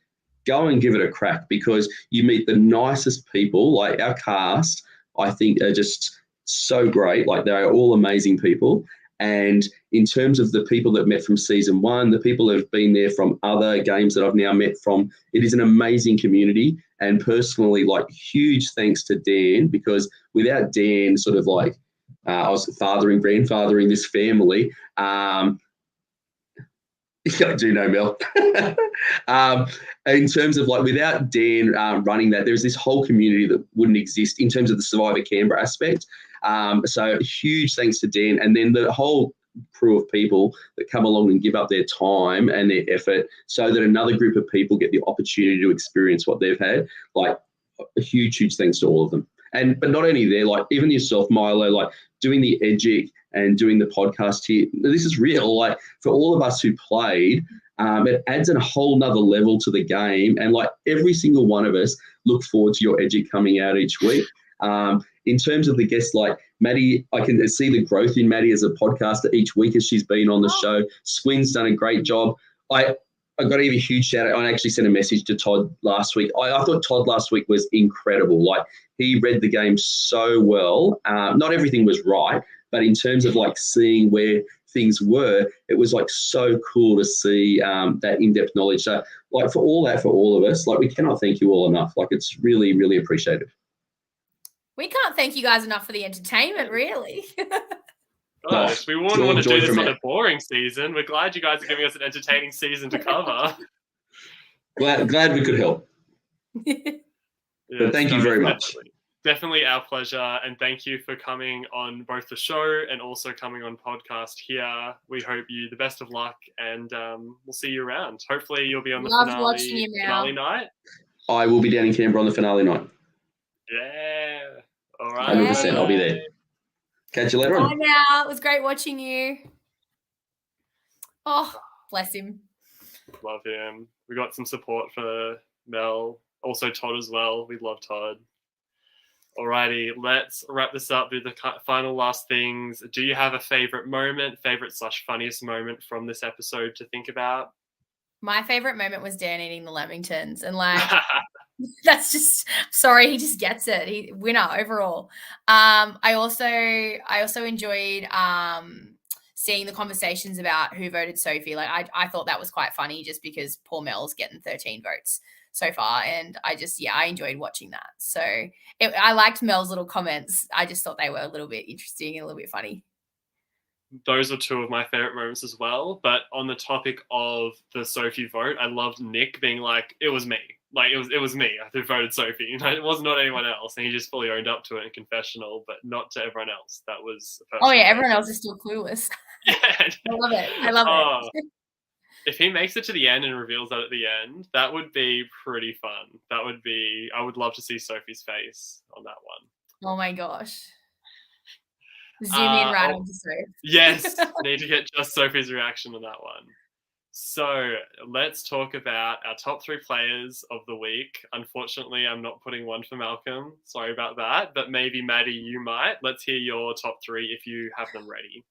Speaker 3: go and give it a crack, because you meet the nicest people. Like our cast, I think are just so great. Like they're all amazing people. And in terms of the people that met from season 1, the people that have been there from other games that I've now met from, it is an amazing community. And personally, like huge thanks to Dan, because without Dan sort of like, I was grandfathering this family. I do know Mel. In terms of like, without Dan running that, there's this whole community that wouldn't exist in terms of the Survivor Canberra aspect. So huge thanks to Dan, and then the whole crew of people that come along and give up their time and their effort so that another group of people get the opportunity to experience what they've had. Like a huge thanks to all of them. But not only there, like even yourself, Mylo, like doing the Edgic and doing the podcast here. This is real. Like for all of us who played, it adds a whole nother level to the game. And like every single one of us look forward to your Edgic coming out each week. In terms of the guests, like Maddie, I can see the growth in Maddie as a podcaster each week as she's been on the show. Squin's done a great job. I got to give a huge shout out. I actually sent a message to Todd last week. I thought Todd last week was incredible. Like he read the game so well. Not everything was right, but in terms of like seeing where things were, it was like so cool to see that in-depth knowledge. So like for all of us, like we cannot thank you all enough. Like it's really, really appreciated.
Speaker 2: We can't thank you guys enough for the entertainment, really.
Speaker 1: Gosh, we wouldn't want to do this on a boring season. We're glad you guys are giving us an entertaining season to cover.
Speaker 3: Glad we could help. But thank you very much.
Speaker 1: Definitely our pleasure. And thank you for coming on both the show and also coming on podcast here. We hope you the best of luck, and we'll see you around. Hopefully you'll be on the finale night. I will be down in Canberra on the finale night. Yeah. All right. 100%. I'll be there. Catch you later on.
Speaker 2: Bye now. It was great watching you. Oh, bless him.
Speaker 1: Love him. We got some support for Mel. Also Todd as well. We love Todd. Alrighty, let's wrap this up with the final last things. Do you have a favorite moment, favorite/funniest moment from this episode to think about?
Speaker 2: My favorite moment was Dan eating the lamingtons, and like that's just sorry, he just gets it. He winner overall. I also enjoyed seeing the conversations about who voted Sophie. Like I thought that was quite funny, just because poor Mel's getting 13 votes so far, and I enjoyed watching that. So I liked Mel's little comments. I just thought they were a little bit interesting and a little bit funny. Those are two of my favorite moments as well. But on the topic of the Sophie vote, I loved Nick being like, "It was me. Like it was me who voted Sophie. It was not anyone else." And he just fully owned up to it in confessional, but not to everyone else. That was everyone else is still clueless. Yeah, I love it. If he makes it to the end and reveals that at the end, that would be pretty fun. I would love to see Sophie's face on that one. Oh my gosh. Zoom in right onto Sophie. Yes, need to get just Sophie's reaction on that one. So let's talk about our top 3 players of the week. Unfortunately, I'm not putting one for Malcolm. Sorry about that. But maybe, Maddie, you might. Let's hear your top 3 if you have them ready.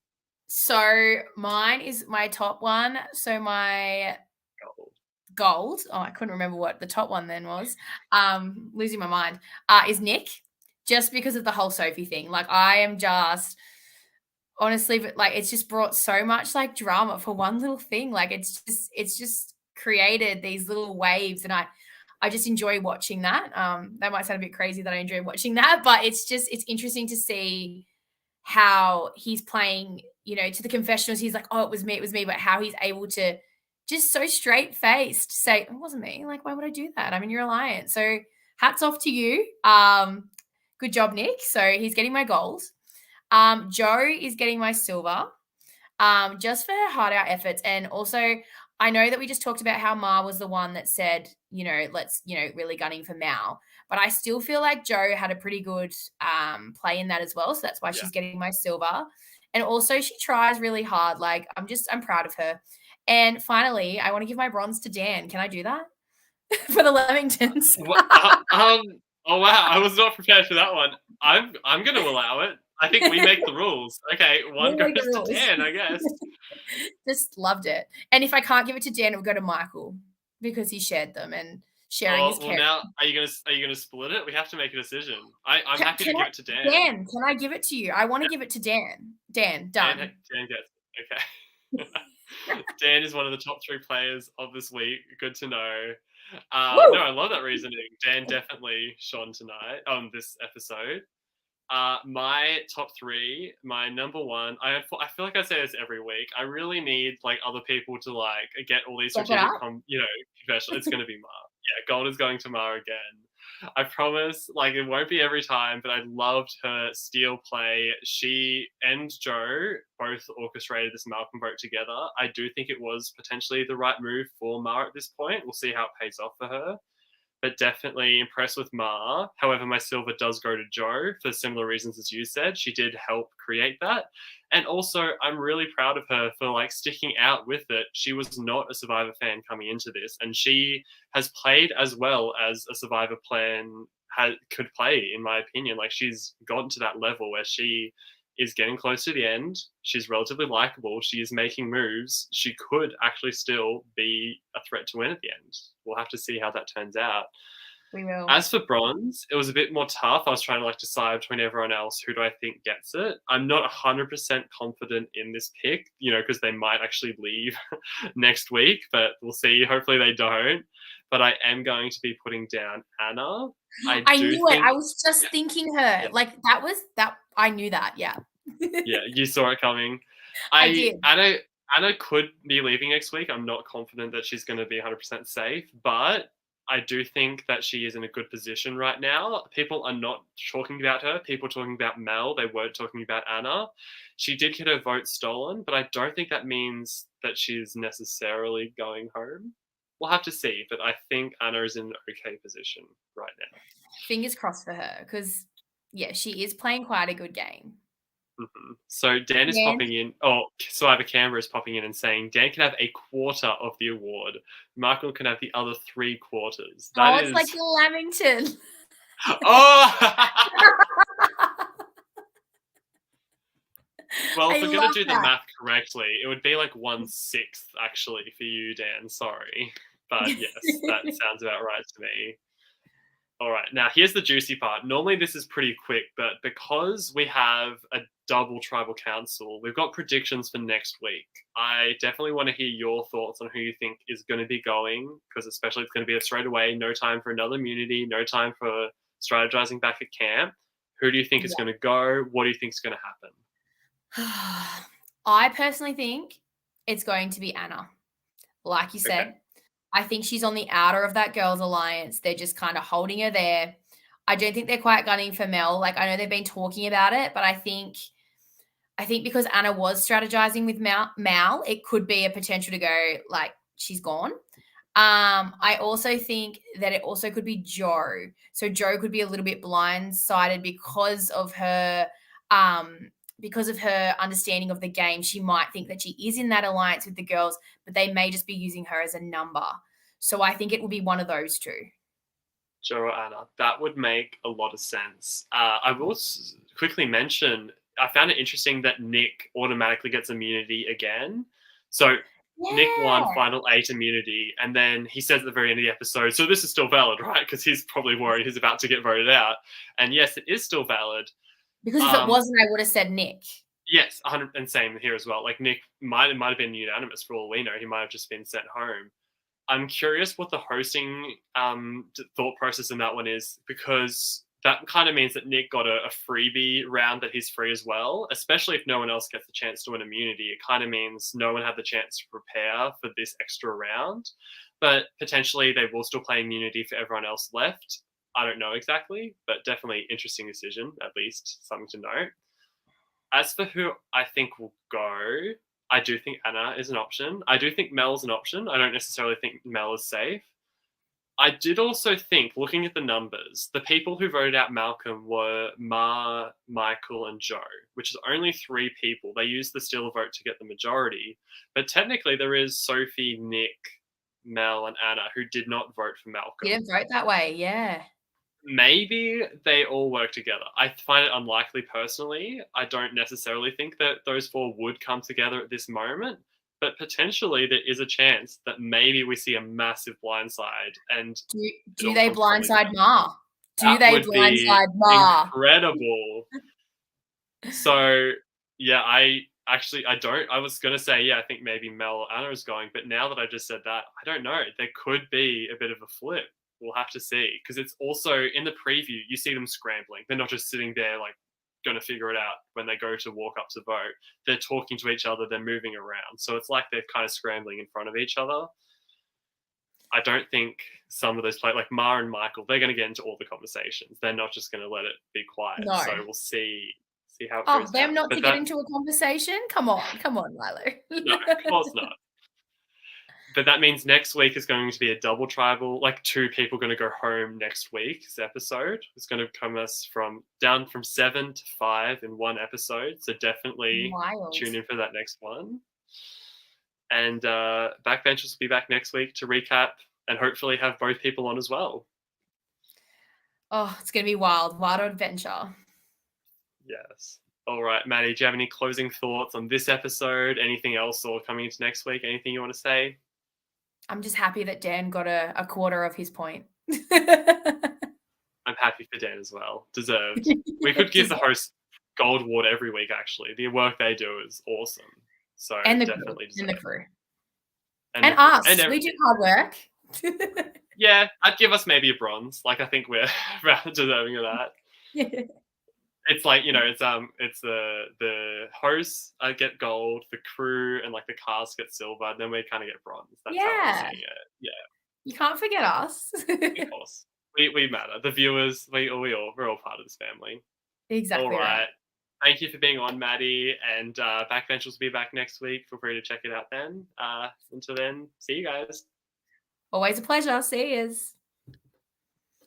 Speaker 2: So mine is my top one. So my gold. Oh, I couldn't remember what the top one then was. Losing my mind. Is Nick, just because of the whole Sophie thing. Like I am just honestly, but like it's just brought so much like drama for one little thing. Like it's just created these little waves, and I just enjoy watching that. That might sound a bit crazy that I enjoy watching that, but it's interesting to see how he's playing, to the confessionals. He's like, oh, it was me, but how he's able to just so straight faced say, it wasn't me. Like, why would I do that? I'm in your alliance. So hats off to you. Good job, Nick. So he's getting my gold. Joe is getting my silver. Just for her hard out efforts. And also, I know that we just talked about how Ma was the one that said, let's, really gunning for Mal. But I still feel like Joe had a pretty good play in that as well. So that's why she's getting my silver. And also, she tries really hard. Like, I'm proud of her. And finally, I want to give my bronze to Dan. Can I do that? For the Lemingtons.
Speaker 1: Oh wow, I was not prepared for that one. I'm going to allow it. I think we make the rules. Okay, one goes to Dan, I guess.
Speaker 2: Just loved it. And if I can't give it to Dan, it will go to Michael because he shared them, and sharing is caring.
Speaker 1: Now, are you gonna split it? We have to make a decision. I'm happy to give it to Dan.
Speaker 2: Dan, can I give it to you? I want to give it to Dan. Dan, done.
Speaker 1: Dan gets it. Okay. Dan is one of the top 3 players of this week. Good to know. No, I love that reasoning. Dan definitely shone tonight on this episode. My top 3, my number 1. I feel like I say this every week. I really need other people to get all these strategic, confessional. It's going to be Ma. Yeah, gold is going to Ma again. I promise. It won't be every time, but I loved her steal play. She and Joe both orchestrated this Malcolm vote together. I do think it was potentially the right move for Ma at this point. We'll see how it pays off for her. But definitely impressed with Ma. However, my silver does go to Joe for similar reasons as you said. She did help create that. And also, I'm really proud of her for sticking out with it. She was not a Survivor fan coming into this, and she has played as well as a Survivor plan could play, in my opinion. She's gotten to that level where she is getting close to the end. She's relatively likable. She is making moves. She could actually still be a threat to win at the end. We'll have to see how that turns out.
Speaker 2: We will.
Speaker 1: As for bronze, it was a bit more tough. I was trying to decide between everyone else. Who do I think gets it? I'm not 100% confident in this pick, because they might actually leave next week, but we'll see. Hopefully they don't. But I am going to be putting down Anna.
Speaker 2: I knew it. I was just thinking her. Yeah. I knew that. Yeah.
Speaker 1: Yeah, you saw it coming.
Speaker 2: I did.
Speaker 1: Anna could be leaving next week. I'm not confident that she's going to be 100% safe, but I do think that she is in a good position right now. People are not talking about her. People are talking about Mel. They weren't talking about Anna. She did get her vote stolen, but I don't think that means that she's necessarily going home. We'll have to see, but I think Anna is in an okay position right now.
Speaker 2: Fingers crossed for her, because, she is playing quite a good game.
Speaker 1: Mm-hmm. So Dan is popping in. Oh, Survivor Canberra is popping in and saying Dan can have a quarter of the award. Michael can have the other 3 quarters.
Speaker 2: It's like Lamington.
Speaker 1: Oh! Well, if we're going to do the math correctly, it would be 1/6 actually for you, Dan. Sorry. But yes, that sounds about right to me. All right, now here's the juicy part. Normally this is pretty quick, but because we have a double tribal council, we've got predictions for next week. I definitely want to hear your thoughts on who you think is going to be going, because especially it's going to be a straight away, no time for another immunity, no time for strategizing back at camp. Who do you think is going to go? What do you think is going to happen?
Speaker 2: I personally think it's going to be Anna. Like you said, I think she's on the outer of that girls' alliance. They're just kind of holding her there. I don't think they're quite gunning for Mel. I know they've been talking about it, but I think because Anna was strategizing with Mal, it could be a potential to go she's gone. I also think that it also could be Joe. So Joe could be a little bit blindsided because of her understanding of the game. She might think that she is in that alliance with the girls, but they may just be using her as a number. So I think it will be one of those 2.
Speaker 1: Joe or Anna. That would make a lot of sense. I will quickly mention, I found it interesting that Nick automatically gets immunity again. So Nick won final 8 immunity, and then he says at the very end of the episode, so this is still valid, right? Because he's probably worried he's about to get voted out. And yes, it is still valid.
Speaker 2: Because if it wasn't, I would have said Nick.
Speaker 1: Yes, 100%, and same here as well. Nick might have been unanimous for all we know. He might have just been sent home. I'm curious what the hosting thought process in that one is, because that kind of means that Nick got a freebie round that he's free as well, especially if no one else gets the chance to win immunity. It kind of means no one had the chance to prepare for this extra round, but potentially they will still play immunity for everyone else left. I don't know exactly, but definitely interesting decision, at least something to note. As for who I think will go, I do think Anna is an option. I do think Mel's an option. I don't necessarily think Mel is safe. I did also think, looking at the numbers, the people who voted out Malcolm were Ma, Michael, and Joe, which is only 3 people. They used the steal vote to get the majority. But technically, there is Sophie, Nick, Mel, and Anna who did not vote for Malcolm.
Speaker 2: Didn't vote that way, yeah.
Speaker 1: Maybe they all work together. I find it unlikely personally. I don't necessarily think that those 4 would come together at this moment. But potentially there is a chance that maybe we see a massive blindside. And
Speaker 2: do they blindside Ma? Do they blindside Ma?
Speaker 1: Incredible. So yeah, I don't. I was gonna say, yeah, I think maybe Mel or Anna is going, but now that I just said that, I don't know. There could be a bit of a flip. We'll have to see, because it's also in the preview. You see them scrambling. They're not just sitting there like going to figure it out when they go to walk up to vote. They're talking to each other. They're moving around. So it's like they're kind of scrambling in front of each other. I don't think some of those players, like Ma and Michael, they're going to get into all the conversations. They're not just going to let it be quiet.
Speaker 2: No.
Speaker 1: So we'll see how it
Speaker 2: goes.
Speaker 1: Oh,
Speaker 2: them not to get into a conversation? Come on, Mylo.
Speaker 1: No, of course not. But that means next week is going to be a double tribal, like 2 people going to go home next week's episode. It's going to come us down from 7 to 5 in one episode. So definitely tune in for that next one. And Backbenchers will be back next week to recap and hopefully have both people on as well.
Speaker 2: Oh, it's going to be wild adventure.
Speaker 1: Yes. All right, Maddie, do you have any closing thoughts on this episode? Anything else or coming into next week? Anything you want to say?
Speaker 2: I'm just happy that Dan got a quarter of his point.
Speaker 1: I'm happy for Dan as well. Deserved. We could give the host gold award every week, actually. The work they do is awesome. So
Speaker 2: and
Speaker 1: definitely
Speaker 2: and the crew.
Speaker 1: And
Speaker 2: us. We do hard work.
Speaker 1: Yeah, I'd give us maybe a bronze. Like, I think we're rather deserving of that.
Speaker 2: Yeah.
Speaker 1: It's like, it's the hosts get gold, the crew and like the cast get silver, and then we kind of get bronze. That's how I'm seeing it. Yeah.
Speaker 2: You can't forget us.
Speaker 1: Of course. We matter. The viewers, we're all part of this family.
Speaker 2: Exactly.
Speaker 1: All right. Thank you for being on, Maddie. And Backbenchers will be back next week. Feel free to check it out then. Until then, see you guys.
Speaker 2: Always a pleasure. See yous.